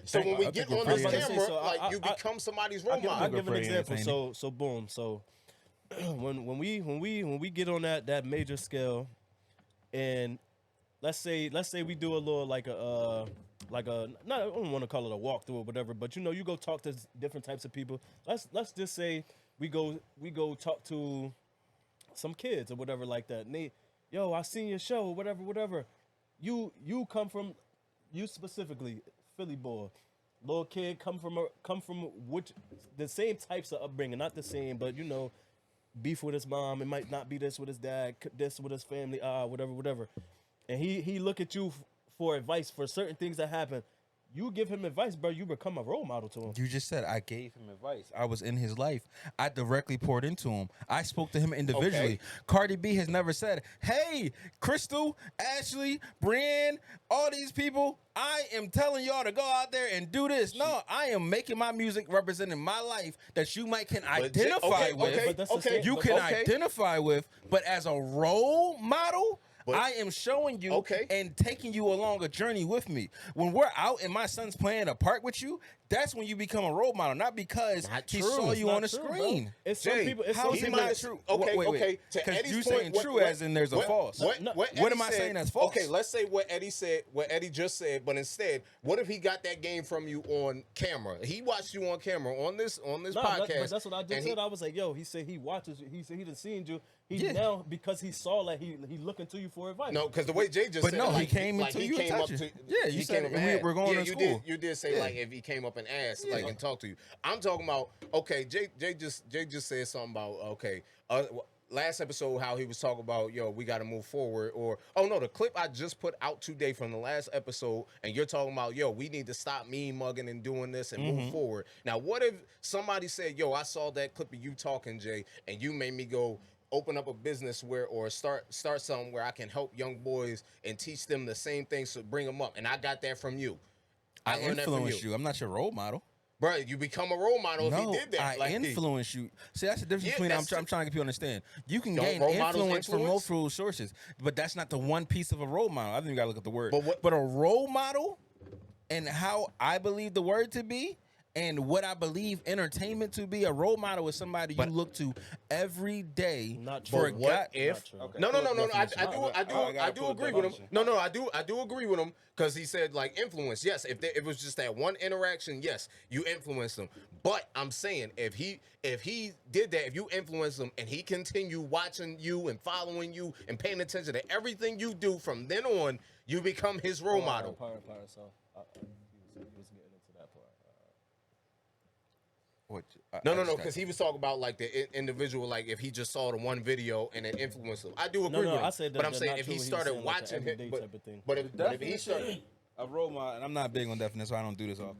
So when we I get think we're on pretty this entertaining. camera, So like you become somebody's role I'll model. give an pretty example. entertaining. So boom. So when we get on that major scale, and let's say we do a little like a not, I don't want to call it a walkthrough or whatever, but you go talk to different types of people. Let's just say we go talk to some kids or whatever like that. And they, yo, I seen your show or whatever. You come from, you specifically Philly boy, little kid, come from which the same types of upbringing, not the same, but beef with his mom. It might not be this with his dad, this with his family, whatever. And he look at you for advice for certain things that happen. You give him advice, bro. You become a role model to him. You just said I gave him advice. I was in his life. I directly poured into him. I spoke to him individually. Okay. Cardi B has never said, hey, Crystal, Ashley, Brienne, all these people, I am telling y'all to go out there and do this. No, I am making my music representing my life that you can identify with. But that's the same- You but- can okay. identify with, but as a role model, I am showing you and taking you along a journey with me. When we're out and my son's playing a part with you, that's when you become a role model, not because he saw you on the screen. Bro. It's some Jay, people. It's how some is it people. not that- true? Okay, Wait. okay. To Because Eddie's you point, saying true as in there's a false. What What am I Eddie saying said- that's false? Okay, let's say what Eddie said, what Eddie just said, but instead, what if he got that game from you on camera? He watched you on camera on this No, podcast. but that's what I just and said. I was like, yo, he said he watches you. He said he done seen you. He Yeah. now, because he saw that he looking to you for advice. No, because the way Jay just But said, no, it, he like, came like into he you and came up touched to you. Yeah, you he said came up we- and asked. we're going yeah, to you school. Did, you did say Yeah. like if he came up and asked like and talked to you. I'm talking about Jay just said something about last episode how he was talking about we got to move forward, or the clip I just put out today from the last episode, and you're talking about we need to stop mean mugging and doing this and move forward. Now what if somebody said I saw that clip of you talking, Jay, and you made me go open up a business or start something where I can help young boys and teach them the same things to bring them up, and I got that from you. I learned that from influenced you. I'm not your role model. Bro, you become a role model if No, he did that. I influence you. See, that's the difference Yeah, between. I'm that's trying to get people to understand. You can Don't gain role models influence from influence? multiple sources, but that's not the one piece of a role model. I think you gotta look at the word. But a role model, and how I believe the word to be, and what I believe entertainment to be, a role model is somebody you look to every day Not for true. a But what God. if? Not true. No. I gotta do pull agree the with him. definition. No, I do agree with him because he said like influence. Yes, if it was just that one interaction, yes, you influenced him. But I'm saying if he did that, if you influence him and he continue watching you and following you and paying attention to everything you do from then on, you become his role model. So he was getting into that part. No, because he was talking about like the individual, like if he just saw the one video and it influenced him. I do agree with him. I said that, but I'm that's saying not if true. he He was started saying, like, an watching him, everyday type of thing. but if he started, A role model, and I'm not big on definition, so I don't do this often.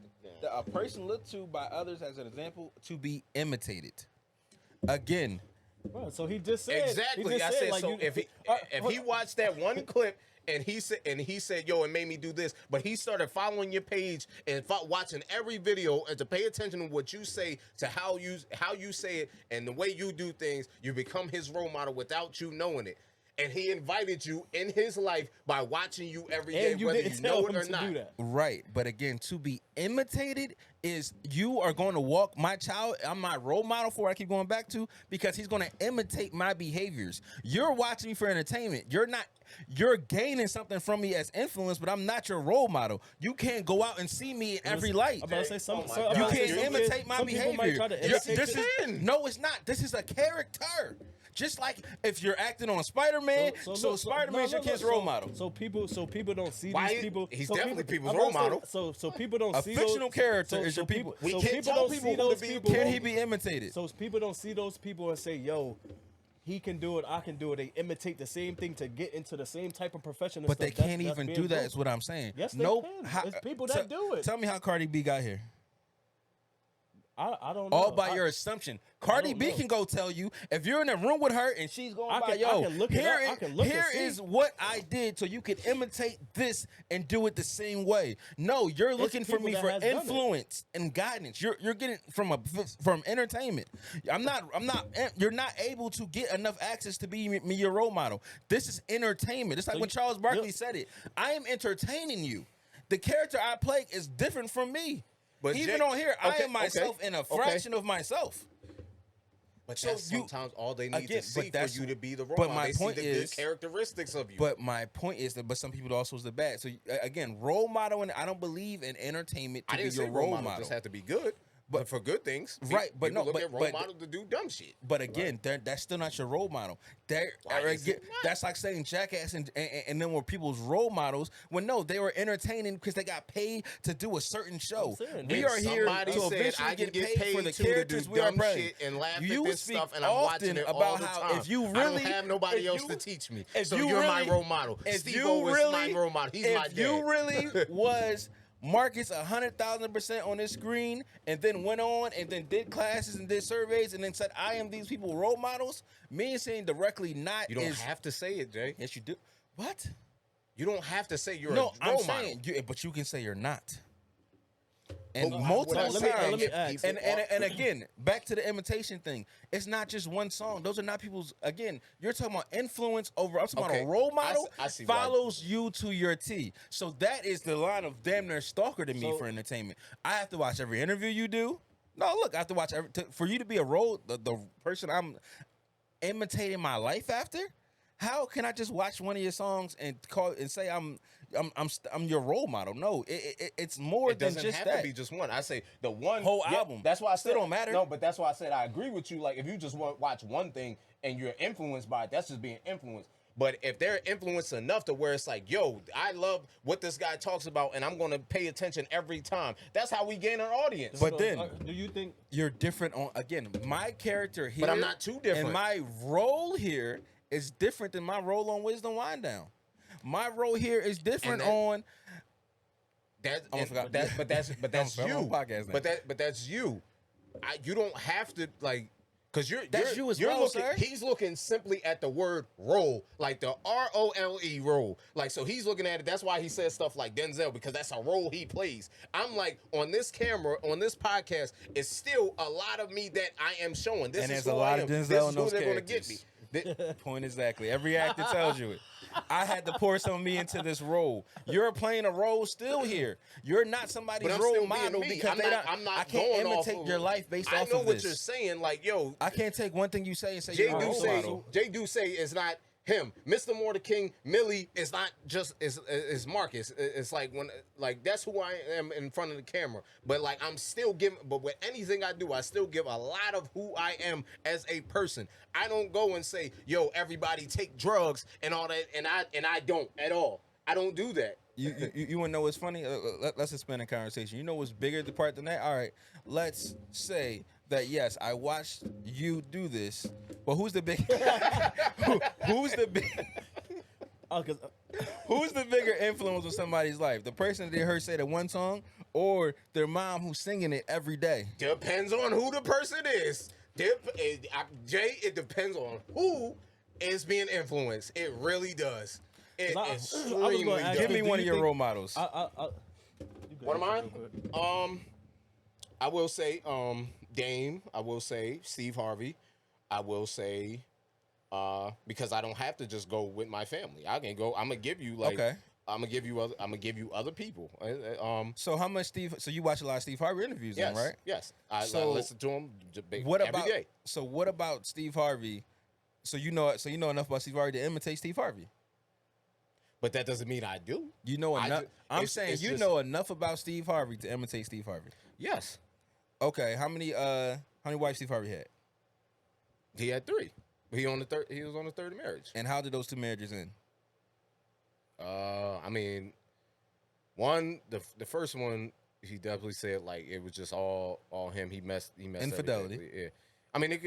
A person looked to by others as an example to be imitated. Again, Bro, so he just said exactly. He just I said, said like, so. you- If he watched that one clip and he said, yo, it made me do this, but he started following your page and watching every video and to pay attention to what you say, to how you say it, and the way you do things, you become his role model without you knowing it. And he invited you in his life by watching you every day, and you whether didn't you tell know him it or to not. do that. right, but again, to be imitated is you are going to walk my child. I'm my role model for. I keep going back to because he's going to imitate my behaviors. You're watching me for entertainment. You're gaining something from me as influence, but I'm not your role model. You can't go out and see me in every light. I'm about to say Oh my some- God. You I'm about to can't say some imitate kids- my some people might behavior. try to You're- imitate this you. is no, it's not. This is a character. Just like if you're acting on Spider-Man, so Spider-Man's your kid's role model. So people don't see Why these people. he's so definitely people's I'm role about to say, model. So people don't A see fictional those, character so, is your so people. We so can't people tell don't people see who to those be. people. Can he be imitated? So people don't see those people and say, "Yo, he can do it. I can do it." They imitate the same thing to get into the same type of profession. And But stuff. they That's can't even being do that. broke. Is what I'm saying. Yes, they Nope. can. It's people that do it. Tell me how Cardi B got here. I don't know. All by your assumption. Cardi don't B know. can go tell you if you're in a room with her and she's going I by, can- yo, I can look it here up. I is- can look and here see. is what I did so you can imitate this and do it the same way. No, you're looking for people me that for has done it. influence and guidance. You're getting from entertainment. You're not able to get enough access to be me your role model. This is entertainment. It's like when Charles Barkley said it. I am entertaining you. The character I play is different from me. But Even Jay- on here, I okay, am myself in a fraction of myself. But So that's sometimes all they need again, to see but for that's- you to be the role but model. my They see point the is- good characteristics of you. But my point is that, but some people also is the bad. So again, role model, and I don't believe in entertainment to I be didn't your say role model model. just have to be good, But- but for good things, Right, but people no, look but- at role but- models to do dumb shit. But again, that's still not your role model. Why is it not? That's like saying Jackass and then were people's role models when no, they were entertaining because they got paid to do a certain show. saying, We and are here somebody to said eventually I can get get paid for the too to do characters we are dumb playing. shit and laugh You at this speak stuff, and I'm watching often it all about the how time. if you I really don't have nobody if else you- to teach me, if so you you're my really- role model. If Steve you O is really, my role model. He's my if dad. you really was Marcus 100,000% on this screen, and then went on and then did classes and did surveys and then said, "I am these people role models." Me saying directly not You don't is have to say it, Jay. yes, you do. What? You don't have to say you're No, a I'm role model. saying, but you can say you're not. And But multiple what I'm times, saying, let me if ask. people and again, back to the imitation thing. It's not just one song. Those are not people's. Again, you're talking about influence over. I'm talking Okay, about a role I model see why. follows you to your T. So that is the line of damn near stalker to me So- for entertainment. I have to watch every interview you do. No, look, I have to watch for you to be a role the person I'm imitating my life after. How can I just watch one of your songs and call and say I'm your role model? No, it's more It than doesn't just have that. to be just one. I say the one Whole album. That's why I Still said don't matter. No, but that's why I said I agree with you. Like if you just watch one thing and you're influenced by it, that's just being influenced. But if they're influenced enough to where it's like, yo, I love what this guy talks about, and I'm gonna pay attention every time. That's how we gain our audience. But then do you think? you're different on again. My character here, But I'm not too different. and my role here is different than my role on Wisdom Wind Down. My role here is different that- on. That, Almost forgot. but that's I'm you. on podcast now. But that's you. You don't have to like. Cause That's you as you're well, looking, sir. He's looking simply at the word role, like the ROLE role. Like so, he's looking at it. That's why he says stuff like Denzel because that's a role he plays. I'm like on this camera, on this podcast, it's still a lot of me that I am showing. This And is there's who a lot I of am. Denzel This in is those who they're gonna get me. characters. Point exactly. Every actor tells you it. I had to pour some of me into this role. You're playing a role still here. You're not somebody's But I'm role still being model me. because I'm not I can't going off imitate of, your life based I off know of what this. you're saying. Like, yo, I can't take one thing you say and say Jay you're a do role say model. Jay do say it's not him. Mr. More the King, Millie is not just is Marcus. It's like when like that's who I am in front of the camera. But like I'm still giving. But with anything I do, I still give a lot of who I am as a person. I don't go and say, yo, everybody take drugs and all that, and I don't at all. I don't do that. You want to know what's funny? Let's expand the conversation. You know what's bigger the part than that? All right, let's say that yes, I watched you do this, but who's the big? who's the big? Cause Who's the bigger influence on somebody's life? The person that they heard say that one song, or their mom who's singing it every day? Depends on who the person is. Jay, it depends on who is being influenced. It really does. It I was extremely gonna ask does. Give me do one you of your think- role models. you go What am ahead, I? real quick. I will say Dame. I will say Steve Harvey. I will say because I don't have to just go with my family. I can go. I'm gonna give you like. Okay. I'm gonna give you other people. So how much Steve? So you watch a lot of Steve Harvey interviews, Yes. then, right? Yes. I So, listen to him. What every about? day. So what about Steve Harvey? So you know enough about Steve Harvey to imitate Steve Harvey. But that doesn't mean I do. You know I enough. ju- I'm it's- saying it's you just- know enough about Steve Harvey to imitate Steve Harvey. Yes. Okay, how many wives Steve Harvey had? He had 3. He on the third. He was on the third marriage. And how did those 2 marriages end? I mean, the first one, he definitely said like it was just all him. He messed Infidelity. everything. Yeah. I mean,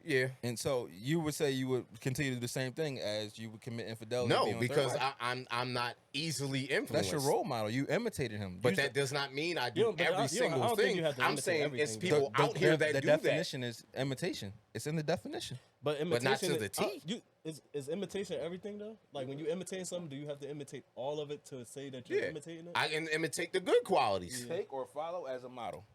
yeah. And so you would say you would continue to do the same thing as you would commit infidelity. No, being on the third because wife? I'm not easily influenced. That's your role model. You imitated him. But You- that does not mean I You do don't- but I- every you don't- I single don't think thing. you have to I'm imitate saying everything, it's though. people out here that the do that. definition is imitation. It's in the definition. But But imitation, not to the T. Is imitation everything though? Like when you imitate something, do you have to imitate all of it to say that you're Yeah. imitating it? I can imitate the good qualities. Take or follow as a model.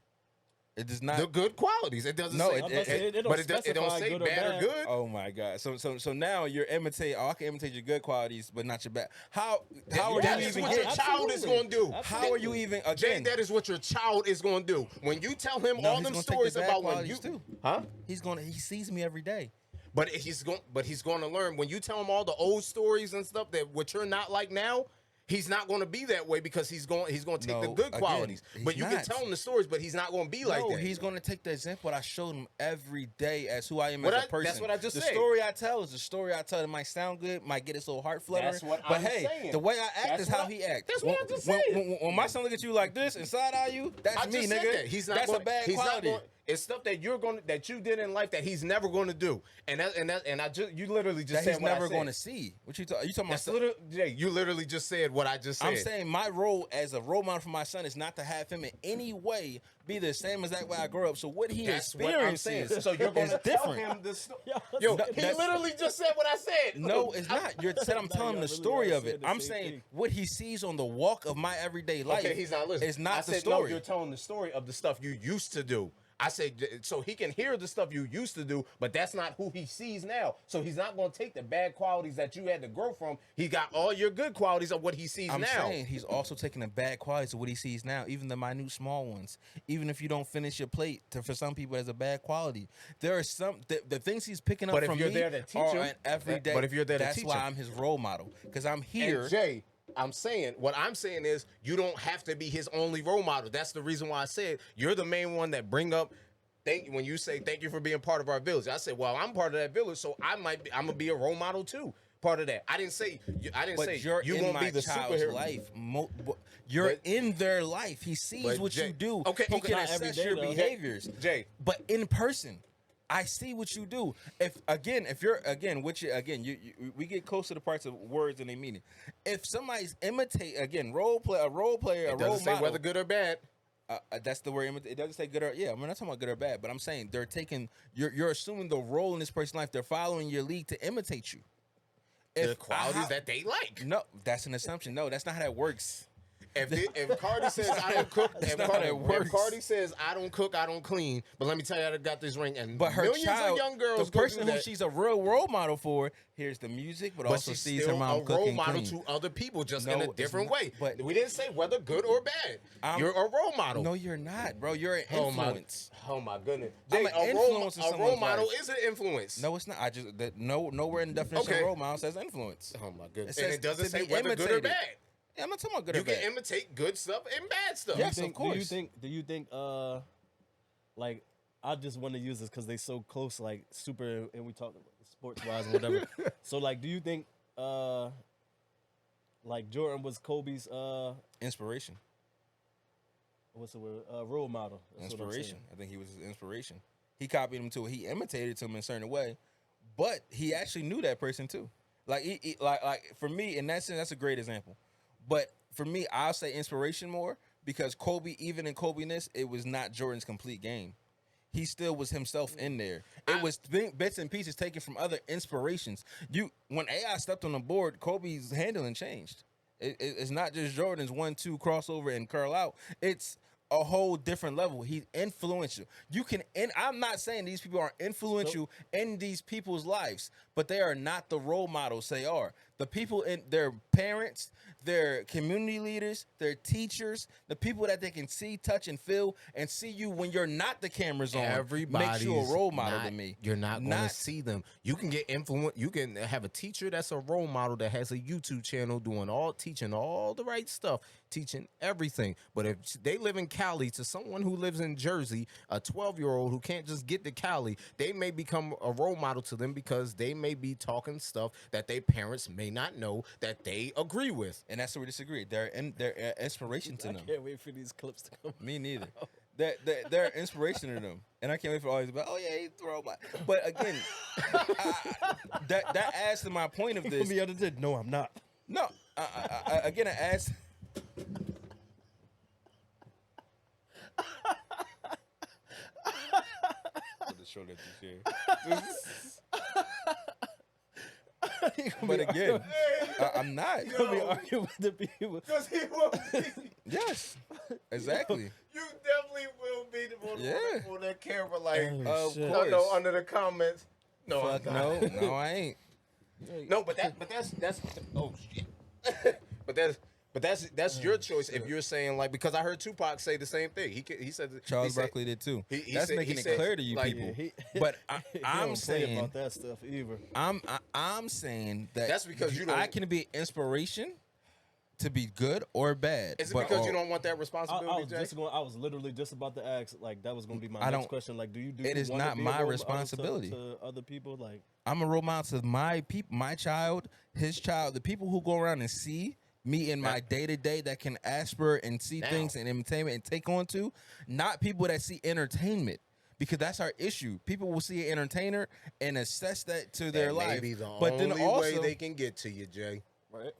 It does not. The good qualities. It doesn't No, say, it don't but it don't specify say good or bad or bad. good. Oh my God! So now you're imitating. Oh, I can imitate your good qualities, but not your bad. How are That you is even what your getting? child is going to do. How are you even Jay, again? that is what your child is going to do. When you tell him No, all he's them gonna take stories the bad about when qualities you, too. huh? He sees me every day. But he's going to learn when you tell him all the old stories and stuff that what you're not like now. He's not going to be that way because he's going to take the No, good again, qualities. he's But you can not. tell him the stories, but he's not going to be like No, that. he's going to take the example that I showed him every day as who I am What as a I- person. that's what I just the said. story I tell is the story I tell. It might sound good, might get his little heart fluttering. That's what but I'm hey, saying. the way I act That's is what how I- he acts. that's what I just when, said. when my son look at you like this and side eye you, that's I me, just said nigga. that. He's not that's gonna, a bad he's quality. Not going, it's stuff that that you did in life that he's never going to do, and you literally just that said he's what never I said. going to see. What you talking about? That's Jay, you literally just said what I just said. I'm saying my role as a role model for my son is not to have him in any way be the same as that way I grew up. So what he That's what I'm saying. experiences So you're going is to tell different. him this. Yo, Yo, he literally just said what I said. No, it's not. You said I'm telling him the y'all story really of are it. saying the I'm same saying thing. what he sees on the walk of my everyday life. Okay, he's not listening. It's not I the said, story. No, you're telling the story of the stuff you used to do. I said, so he can hear the stuff you used to do, but that's not who he sees now. So he's not going to take the bad qualities that you had to grow from. He got all your good qualities of what he sees I'm now. saying he's also taking the bad qualities of what he sees now, even the minute small ones. Even if you don't finish your plate, for some people, as a bad quality. There are some the things he's picking up But if from you're me there to teach are him, an everyday. but if you're there to that's teach why him. I'm his role model because I'm here. And Jay, what I'm saying is you don't have to be his only role model. That's the reason why I said you're the main one that bring up. When you say thank you for being part of our village, I said, well, I'm part of that village, so I'm gonna be a role model too. Part of that. I didn't say But you're you in gonna my be the child's superhero. life. You're But- in their life. He sees But what Jay- you do. okay, he okay. can Not every assess day, your though. behaviors. Jay. But in person, I see what you do. If you're we get close to the parts of words and their meaning. If somebody's imitate a role player, It a role doesn't say model, whether good or bad. that's the word. It doesn't say good or I'm not talking about good or bad, but I'm saying they're taking. You're assuming the role in this person's life. They're following your lead to imitate you. The qualities that they like. No, that's an assumption. No, that's not how that works. If Cardi says I don't cook, if not how it works. Cardi says I don't cook, I don't clean. But let me tell you, I got this ring, and But her millions child, of young girls the person go do who that. she's a real role model for, hears the music, but also she's sees still her mom a cook role and model clean. to other people, just No, in a it's different not. way. But- We didn't say whether good or bad. You're a role model. No, you're not, bro. You're an Oh influence. my goodness. I'm Jay, an influence in a role someone's model life. is an influence. No, it's not. Nowhere in the definition Okay. of role model says influence. Oh my goodness. It And says it doesn't to say be whether good or imitated. bad. Yeah, I'm not talking about good You or bad. can imitate good stuff and bad stuff. Yes, Do you of course. Do you think like I just want to use this because they so close, like super, and we talk sports wise and whatever. So like, do you think like Jordan was Kobe's Inspiration. what's the word, role model? That's what I'm saying. Inspiration. I think he was his inspiration. He copied him too. He imitated him in a certain way, but he actually knew that person too. Like, like for me, in that sense, that's a great example. But for me, I'll say inspiration more because Kobe, even in Kobe-ness, it was not Jordan's complete game. He still was himself in there. It was bits and pieces taken from other inspirations. When AI stepped on the board, Kobe's handling changed. It's not just Jordan's 1-2 crossover and curl out. It's a whole different level. He's influential. I'm not saying these people are influential in these people's lives, but they are not the role models they are. The people in their parents, their community leaders, their teachers, the people that they can see, touch, and feel, and see you when you're not the cameras on. Makes you a role model to me. You're not going to see them. You can get influence. You can have a teacher that's a role model that has a YouTube channel teaching all the right stuff, teaching everything. But if they live in Cali to someone who lives in Jersey, a 12-year-old who can't just get to Cali, they may become a role model to them because they may be talking stuff that their parents may not know that they agree with. And that's where we disagree. They're inspiration to I them. can't wait for these clips to come. Me neither. They're inspiration to them, and I can't wait for all these. But he throw my. But again, that adds to my point of this. The other day, no, I'm not. No, again, it adds. The show that you share. But again, I'm not. Gonna be arguing with the people. Because he will be. Yes, exactly. You definitely will be on that camera like, Oh, Of shit. course. no, under the comments. No, Fuck I'm not. no, I ain't. No, but that's oh shit. but that's your choice if you're saying like, because I heard Tupac say the same thing. He said Charles he said- Barkley did too. he That's said- making he it said, clear to you like, people. He But he I'm don't play saying, about that stuff either. I'm saying that That's because you don't- I can be inspiration to be good or bad. Is it but because you don't want that responsibility, Jay? I was literally just about to ask, like, that was going to be my I next don't- question. Like, do you it is wanna not be a my role model responsibility. to other people? Like, I'm a role model to my people, my child, his child, the people who go around and see me in my day to day that can aspire and see Now. things and entertainment and take on to, not people that see entertainment. Because that's our issue. People will see an entertainer and assess that to their That life. may be the but then only also, way they can get to you, Jay. right?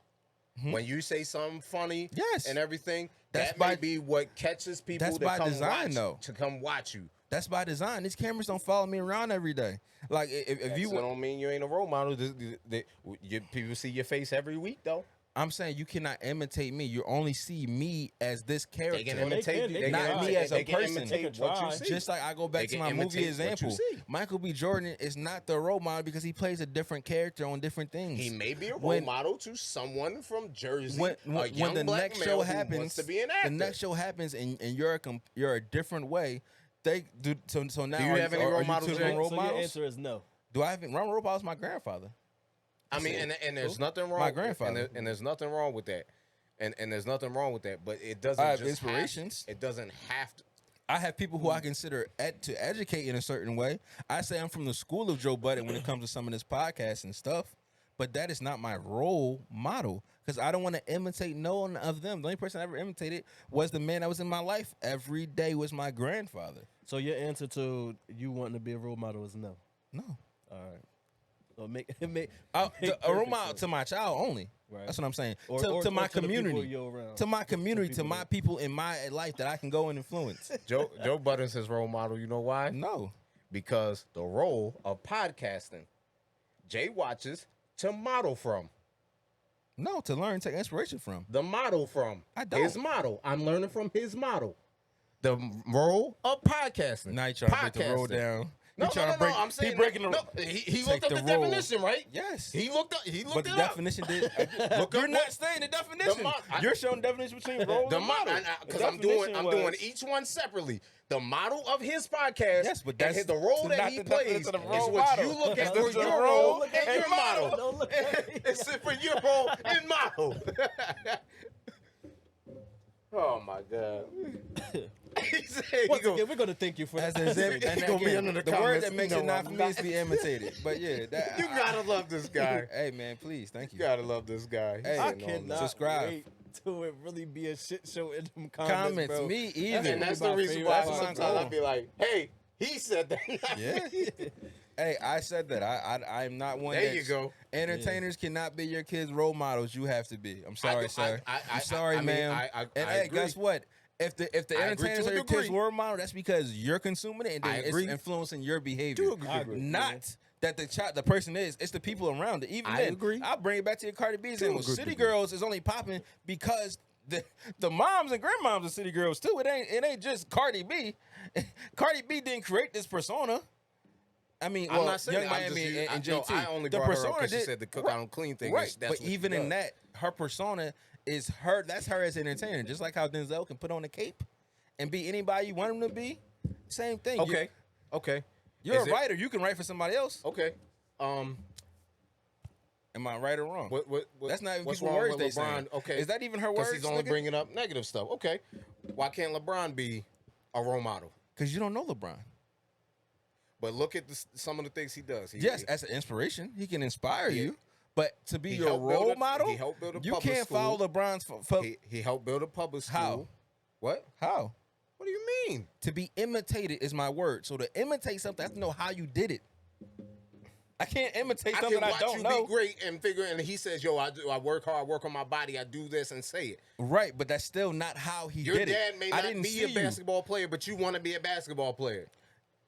When you say something funny, Yes. and everything, That's that by- may be what catches people that's to by come design, watch, though. to come watch you. that's by design. These cameras don't follow me around every day. Like if you That don't mean you ain't a role model. People see your face every week, though. I'm saying you cannot imitate me. You only see me as this character. They can Well, they imitate can, you. they Not can me try. as a they can person. imitate They can what you try. see. Just like I go back They to can my movie imitate what you example. see. Michael B. Jordan is not the role model because he plays a different character on different things. He may be a role When- model to someone from Jersey, when, a when, young when the black next male show who happens, wants to be an actor. the next show happens, and you're a different way. They do so now. Do you have any are role you models, two Jay? role So your models? answer is no. Do I have any role models? My grandfather. I mean, and there's nothing wrong. My grandfather. and there's nothing wrong with that, and there's nothing wrong with that. But it doesn't. I have just inspirations. it doesn't have to. I have people who I consider to educate in a certain way. I say I'm from the school of Joe Budden when it comes to some of this podcast and stuff, but that is not my role model because I don't want to imitate no one of them. The only person I ever imitated was the man that was in my life every day was my grandfather. So your answer to you wanting to be a role model is no. No. All right. So it make A role perfect model sense. to my child only. Right. That's what I'm saying. Or to my to the people community. you're around. To my community, to people my that- people in my life that I can go and influence. Joe Budden's his role model. You know why? No. Because the role of podcasting, Jay watches to model from. No, to learn, take inspiration from. The model from. I don't. His model. I'm learning from his model. The role of podcasting. Now you trying to break the roll Podcasting. down. No, You trying to break, I'm saying he breaking the no, he take looked up the the role. definition, right? Yes. He looked up. He looked But the it up. definition did. Look You're up not what- saying the definition. I- You're showing the definition between role The and model. model, because The I'm doing definition was- each one separately. The model of his podcast, Yes, but and that's the role not that he the plays definition of is role what model. you look at That's for the your role role and your and model. Don't look at me. It's for your role and model. Oh my god. He said he Once go- again, we're gonna thank you for As that. an example, and Gonna be again, under the word comments, that makes no, it not I'm for me not. is to be imitated. But yeah, that, You gotta love this guy. Hey man, please, thank you. You gotta love this guy. He's Hey, I sitting on cannot this. Subscribe. wait till it really be a shit show in them comments, bro. Me That's either. And that's my the reason favorite why That's my sometimes goal. I'd be like, "Hey, he said that." Yeah. Hey, I said that. I'm not one. There you that's- go. Entertainers cannot be your kids' role models. You have to be. I'm sorry, do- sir. I I'm sorry, mean, ma'am. I and I hey, agree. guess what? If the I agree entertainers to are a your kids' degree. role model, that's because you're consuming it and I then it's agree. influencing your behavior. I agree. Not that the person is. It's the people around it. Even I then, agree. I'll bring it back to your Cardi B example. good City degree. Girls is only popping because the moms and grandmoms are City Girls too. It ain't just Cardi B. Cardi B didn't create this persona. I mean, I'm well, not saying Young that. I'm Miami just- and no, JT. I only the brought her up persona 'cause she did- said the cook out and clean thing. Right, That's but what even she in does. that, her persona is her. That's her as an entertainer. Just like how Denzel can put on a cape and be anybody you want him to be. Same thing. Okay, okay, You're Is a it- writer. You can write for somebody else. Okay. Am I right or wrong? What That's not even what's people's wrong words with they LeBron? saying. Okay, Is that even her Because words? he's only bringing up negative stuff. Okay, why can't LeBron be a role model? Because you don't know LeBron. But look at some of the things he does. Yes, as an inspiration, he can inspire He- you. But to be he your helped build role a- model, he helped build a you public can't school. follow LeBron's. he helped build a public school. How? What? How? What do you mean? To be imitated is my word. So to imitate something, I have to know how you did it. I can't imitate I something can I watch don't you know. be great and figure. And he says, "Yo, I work hard, I work on my body, I do this and say it." Right, but that's still not how he Your did dad it. may I not didn't be see a you. basketball player, but you want to be a basketball player.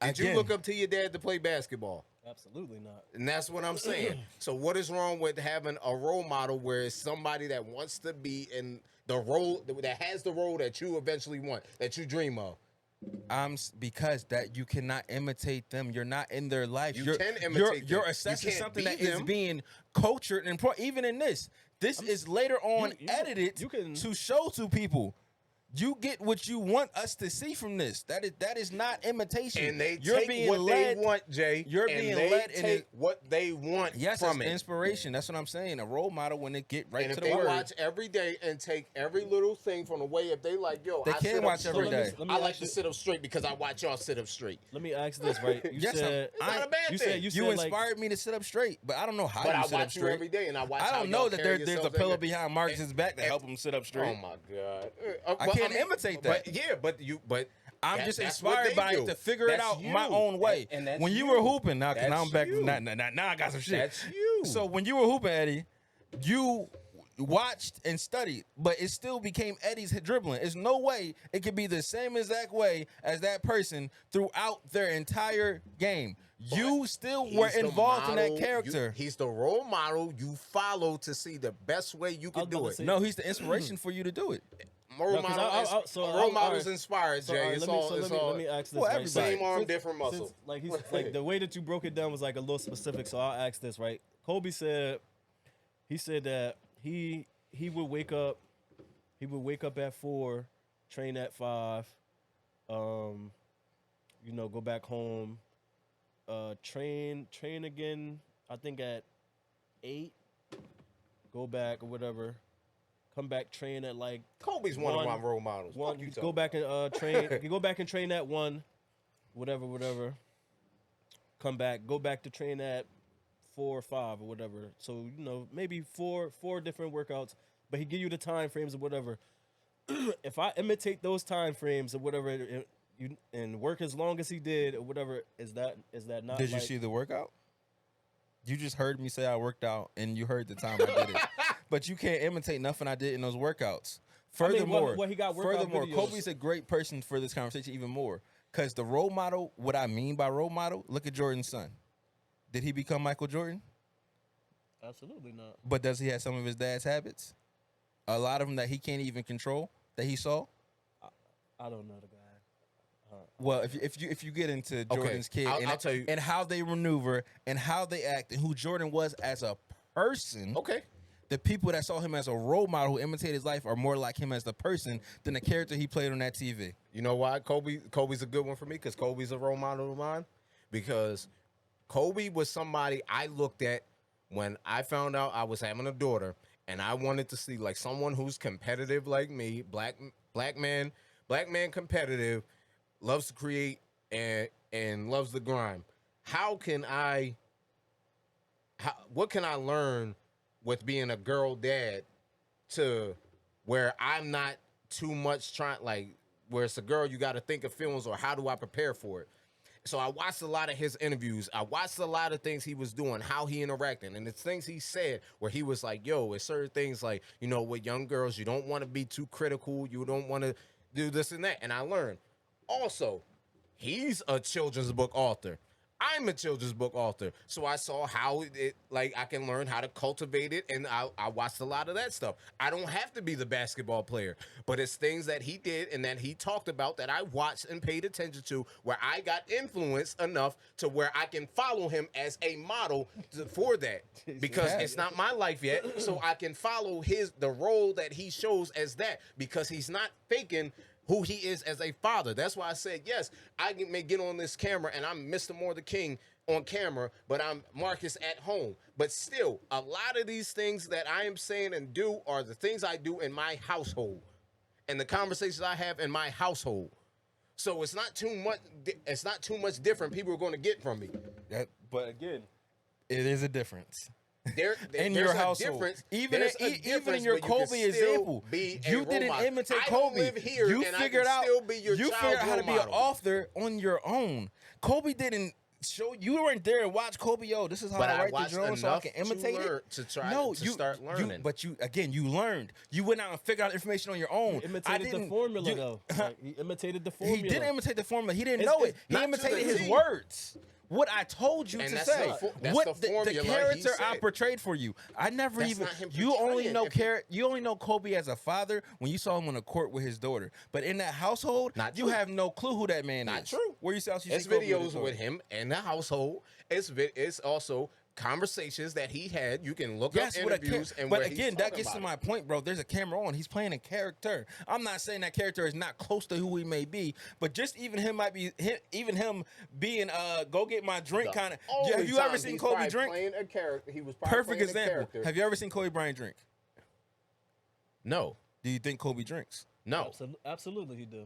Did you Again. look up to your dad to play basketball? Absolutely not. And that's what I'm saying. So what is wrong with having a role model where it's somebody that wants to be in the role that has the role that you eventually want, that you dream of? Because that you cannot imitate them. You're not in their life. You You're, can imitate you're, them. you're You assessing can't something be that is them. being cultured and even in this. This is later on you- edited you can- to show to people. You get what you want us to see from this. That is not imitation. And they You're take being what led, they want, Jay. You're and being they led in take it. what they want Yes, from it's it. inspiration. That's what I'm saying. A role model when they get right And to if the they word. watch every day and take every little thing from the way, if they like, yo, They I can sit watch up every straight. day. Let me I like ask to you- sit up straight because I watch y'all sit up straight. Let me ask this, right? You Yes, said It's not a bad you thing. said you You said like inspired me to sit up straight, but I don't know how But you I sit up watch you straight. every day, and I watch. I how don't y'all know that carry there's a yourselves pillow in there. behind Marcus's back to help him sit up straight. Oh my god! I can't imitate that. But yeah, but I'm that- just that's what inspired they by do. it to figure it That's out you. my own way. And that's when you you. were hooping, now That's I'm back. you. Now I got some shit. That's you. So when you were hooping, Eddie, you watched and studied, but it still became Eddie's dribbling. There's no way it could be the same exact way as that person throughout their entire game. You still He's were the involved in that model. character. He's the role model you follow to see the best way you I can was do about it. to say- No, he's the inspiration for you to do it. Role No, 'cause model, I- role all models right. inspired, So, Jay. all right, It's let me- all, so it's let me- all let me ask this. Well, right? everybody. same arm, Since- different muscle. since, like he's like the way that you broke it down was like a little specific. So I'll ask this, right? Kobe said that he would wake up at 4, train at 5, go back home, train again. I think at 8, go back or whatever, come back, train at like Kobe's one of One- my role models. one. Fuck you, Go back and train. You go back and train at 1, whatever. Come back, go back to train at 4 or 5 or whatever. So maybe four different workouts, but he give you the time frames or whatever. If I imitate those time frames or whatever, and work as long as he did or whatever, is that not? Did you like- see the workout? You just heard me say I worked out, and you heard the time I did it. But you can't imitate nothing I did in those workouts. I mean, Furthermore, what he got workout videos. Kobe's a great person for this conversation even more. Because the role model, what I mean by role model, look at Jordan's son. Did he become Michael Jordan? Absolutely not. But does he have some of his dad's habits? A lot of them that he can't even control, that he saw? I don't know the guy. Well, if you get into Jordan's kid I'll tell you. and how they maneuver and how they act and who Jordan was as a person, Okay. the people that saw him as a role model who imitated his life are more like him as the person than the character he played on that TV. You know why Kobe's a good one for me? Because Kobe's a role model of mine. Because Kobe was somebody I looked at when I found out I was having a daughter, and I wanted to see like someone who's competitive like me, black man competitive, loves to create and loves the grind. What can I learn with being a girl dad to where I'm not too much trying, like where it's a girl, you got to think of feelings or how do I prepare for it? So I watched a lot of his interviews. I watched a lot of things he was doing, how he interacted, and it's things he said where he was like, yo, it's certain things like, with young girls, you don't want to be too critical. You don't want to do this and that. And I learned. Also, he's a children's book author. I'm a children's book author. So I saw how I can learn how to cultivate it, and I watched a lot of that stuff. I don't have to be the basketball player, but it's things that he did and that he talked about that I watched and paid attention to where I got influenced enough to where I can follow him as a model for that. Because it's not my life yet, so I can follow the role that he shows as that because he's not faking who he is as a father. That's why I said, yes, I may get on this camera and I'm Mr. Moore the King on camera, but I'm Marcus at home. But still, a lot of these things that I am saying and do are the things I do in my household and the conversations I have in my household. So it's not too much different people are going to get from me. But again, it is a difference. In your household, even in your Kobe example, you didn't imitate Kobe. You figured out how to be an author on your own. Kobe didn't show you weren't there and watch Kobe. Yo, this is how But I I write the watched journal so I enough can to imitate learn- it. to try to start learning. But you learned. You went out and figured out information on your own. He imitated the formula, though. Like, he imitated the formula. He didn't imitate the formula. He didn't It's- know it. it's He not to imitated the his T. words. what I told you And to that's say. that's What the the formula he character I said. portrayed for you. I never That's even. not him You only portraying. know If he- you only know Kobe as a father when you saw him on a court with his daughter. But in that household, Not you true. have no clue who that man Not is. true. Where you else you It's see Kobe videos his daughter? with him in the household. It's also conversations that he had. You can look Yes, up with a interviews and but where he's again, that talking gets to about my it. point, bro. There's a camera on. He's playing a character. I'm not saying that character is not close to who he may be, but just even him even him being go get my drink kind of. Only Have you ever time seen he's Kobe probably drink? Playing a character. He was probably Perfect playing a example. character. Have you ever seen Kobe Bryant drink? No, Do you think Kobe drinks? no. Absolutely, he do.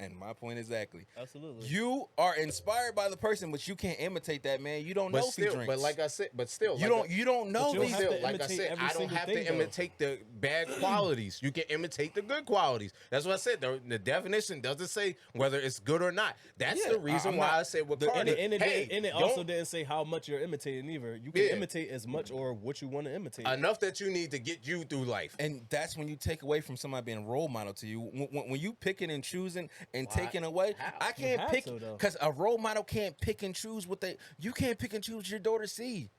And my point exactly. Absolutely. You are inspired by the person, but you can't imitate that man. You don't know But if he still, drinks. but like I said, but still, you don't know you don't these. have to Still, like I imitate said, every I don't single have thing, to though. imitate the bad qualities. You can imitate the good qualities. That's what I said. The definition doesn't say whether it's good or not. That's Yeah, the reason I'm why not- I said with the- Carter. And it don't- also didn't say how much you're imitating either. You can Yeah. imitate as much or what you want to imitate. enough that you need to get you through life. And that's when you take away from somebody being a role model to you. When you picking and choosing and taking away, How? I can't have pick to, though. because a role model can't pick and choose what they. You can't pick and choose your daughter see.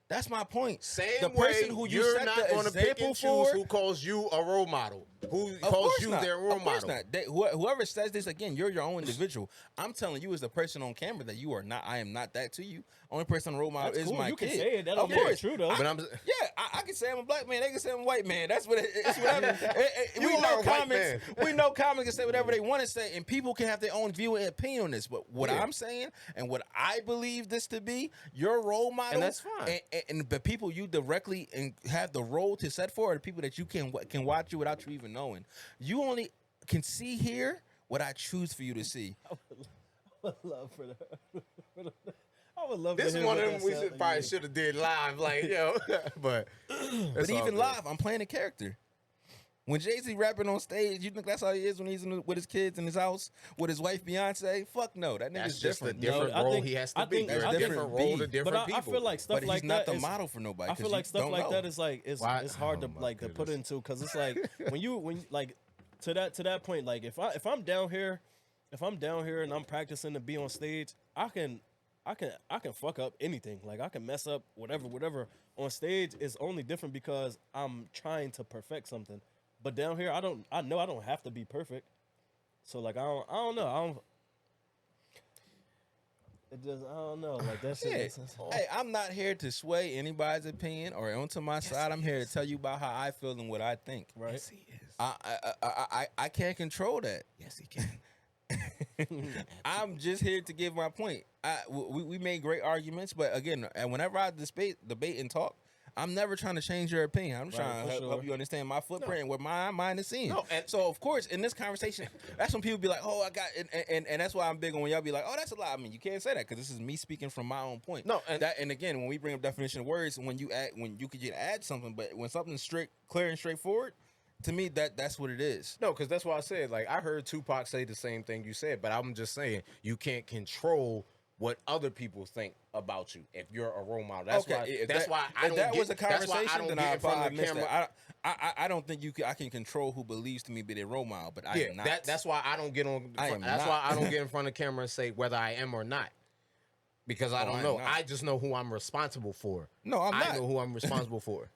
That's my point. Same the way person who you you're set not the going to pick example and choose for. who calls you a role model, who Of calls course you not. their role Of course model. not. Whoever says this again, you're your own individual. I'm telling you as the person on camera that you are not. I am not that to you. Only person on role model That's is cool. my You kid. can say it. That don't Of make it course. true, though. But I'm Yeah, I can say I'm a black man. They can say I'm a white man. That's what it's whatever. You We are know a white comments. man. We know comments can say whatever they want to say, and people can have their own view and opinion on this. But what Yeah. I'm saying and what I believe this to be, your role model, that's fine. And the people you directly and have the role to set for are the people that you can watch you without you even knowing. You only can see here what I choose for you to see. I would love for that. I would love this to is hear one what of them that we sound should like. probably should have did live, like but But even live, I'm playing a character. When Jay-Z rapping on stage, you think that's how he is when he's with his kids in his house with his wife Beyonce? Fuck no, that That's nigga's just different. a different No, I role think- he has I to be. think- There's I a think- different role to different But I people. feel like stuff But like he's not that the is- model for nobody. I feel 'cause like you stuff don't like know. that is like Why- it's hard oh to my like to put goodness. into because it's like when like to that point, like if I'm down here and I'm practicing to be on stage, I can fuck up anything. Like I can mess up whatever on stage. Is only different because I'm trying to perfect something. But down here, I know I don't have to be perfect. So like I don't know. It just I don't know. Like that shit. Yeah. makes sense. Hey, I'm not here to sway anybody's opinion or onto my side. I'm here to tell you about how I feel and what I think. Right. Yes, he is. I can't control that. Yes, he can. I'm just here to give my point. We made great arguments, but again, and whenever I debate and talk, I'm never trying to change your opinion. I'm Right, trying for to sure. help you understand my footprint and what my mind is seeing. No, and- So of course, in this conversation, that's when people be like, "Oh, I got," and that's why I'm big on when y'all be like, "Oh, that's a lot." I mean, you can't say that because this is me speaking from my own point. No, and- and again, when we bring up definition of words, when you could just add something, but when something's clear and straightforward, to me that's what it is. No, because that's why I said, like, I heard Tupac say the same thing you said, but I'm just saying you can't control what other people think about you if you're a role model. That's why I don't that get, was a that's why I conversation, don't then get I in front probably of the missed camera. that. I don't think I can control who believes to me be their role model, but I Yeah, am not. that's why I don't get on. I am That's not. why I don't get in front of the camera and say whether I am or not, because I I don't am know. not. I just know who I'm responsible for. No, I'm I not. know who I'm responsible for.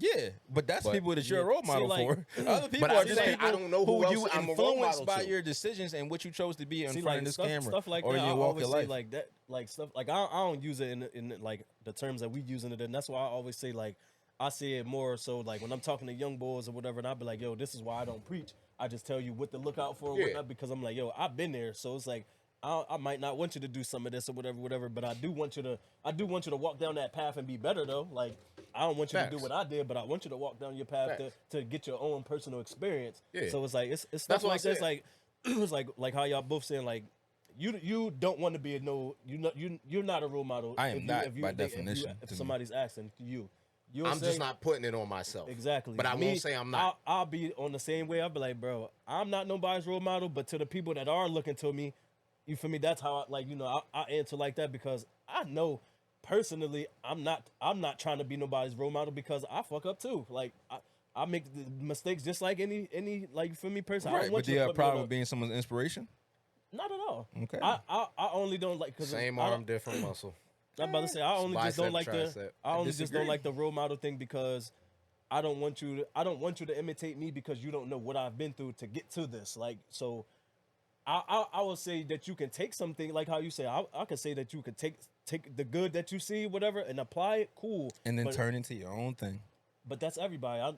Yeah, but that's But- people that you're a Yeah, role see, model like- for. Other people I'm are just saying, people I don't know who else you I'm a role influenced model by to. your decisions and what you chose to be in See, front like of this stuff, camera stuff like or that. in I your walk always of say life. like that, like stuff like I don't use it in like the terms that we using it, and that's why I always say like I see it more so like when I'm talking to young boys or whatever, and I'll be like, yo, this is why I don't preach. I just tell you what to look out for and Yeah. whatnot because I'm like, yo, I've been there, so it's like. I might not want you to do some of this or whatever, but I do want you to walk down that path and be better though. Like I don't want you to do Facts. what I did, but I want you to walk down your path to get your own personal experience. Yeah. So it's like it's That's stuff what I like this, said. like it's like how y'all both saying like you don't want to be you're not a role model. I am if you- not if you- by if definition If to me. somebody's asking you, you'll I'm say, just not putting it on myself. exactly. But I Me, won't say I'm not. I'll be on the same way. I'll be like, bro, I'm not nobody's role model, but to the people that are looking to me, you feel me? That's how I answer like that because I know personally I'm not trying to be nobody's role model because I fuck up too. Like I make the mistakes just like any like for me person. I Right, don't but want do you you to have a put me on problem a- with being someone's inspiration? Not at all. Okay. I only don't like because Same arm, different muscle. I'm about to say I only just Bicep, don't like tricep. I only just disagree. don't like the role model thing because I don't want you to imitate me because you don't know what I've been through to get to this. Like so, I will say that you can take something like how you say I can say that you could take the good that you see whatever and apply it. Cool, And then but, turn into your own thing. But that's everybody.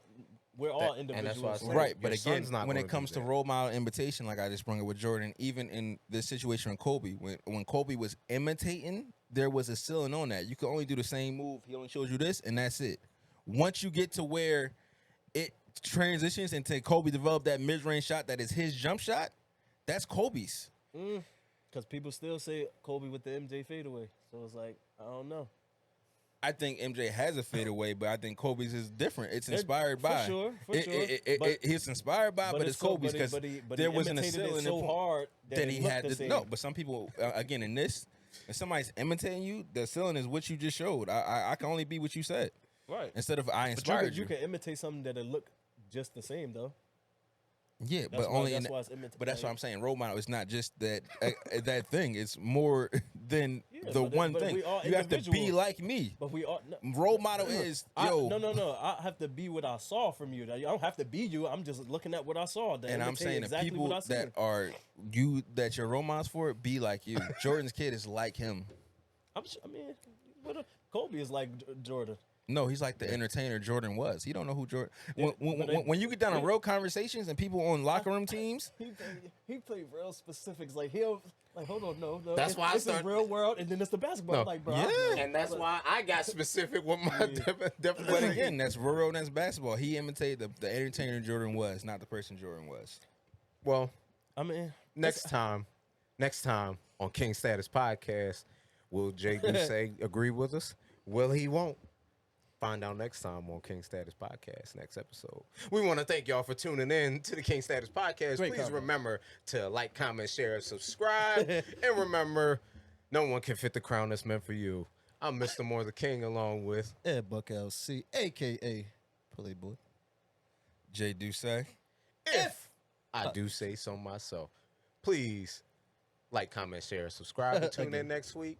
We're all And that's individuals. why I said- Right, Your but again, son's not when gonna it do comes to that. role model imitation, like I just brought it with Jordan, even in this situation with Kobe, when Kobe was imitating, there was a ceiling on that. You could only do the same move. He only showed you this, and that's it. Once you get to where it transitions into Kobe developed that mid-range shot that is his jump shot, that's Kobe's. Because people still say Kobe with the MJ fadeaway. So it's like I don't know. I think MJ has a fadeaway, but I think Kobe's is different. It's inspired For by. sure. It's inspired by, but it's Kobe's because there wasn't a imitated ceiling it so hard that he it looked had the to. same. No, but some people, again, in this, if somebody's imitating you, the ceiling is what you just showed. I can only be what you said. Right. Instead of I But inspired you can imitate something that'll look just the same though. Yeah, That's but why- only that's in. why it's imitated. But that's what I'm saying. Role model is not just that that thing. It's more than Yeah, the but one but thing. we all You have to be individuals. like me. But we all Role model is yo. No. I have to be what I saw from you. I don't have to be you. I'm just looking at what I saw. And I'm saying exactly the people what I that are that your role models for, be like you. Jordan's kid is like him. I mean, Kobe is like Jordan. No, he's like the entertainer Jordan was. He don't know who Jordan. Yeah, When you get down on real conversations and people on locker room teams, He played real specifics. Like he'll hold on, no. That's why I this is started- real world, and then it's the basketball. No. Like, bro, Yeah. And that's why I got specific with my but definition. again, that's real and that's basketball. He imitated the entertainer Jordan was, not the person Jordan was. Well, I mean, next time on King Status Podcast, will Jay say agree with us? Will he won't? Find out next time on King Status Podcast, next episode. We want to thank y'all for tuning in to the King Status Podcast. Great Please combo. remember to like, comment, share, subscribe. And remember, no one can fit the crown that's meant for you. I'm Mr. Moore the King along with EdBuck LC, a.k.a. Playboy. Jay Ducey. If I do say so myself. Please like, comment, share, subscribe, and tune in next week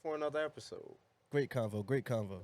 for another episode. Great convo, great convo.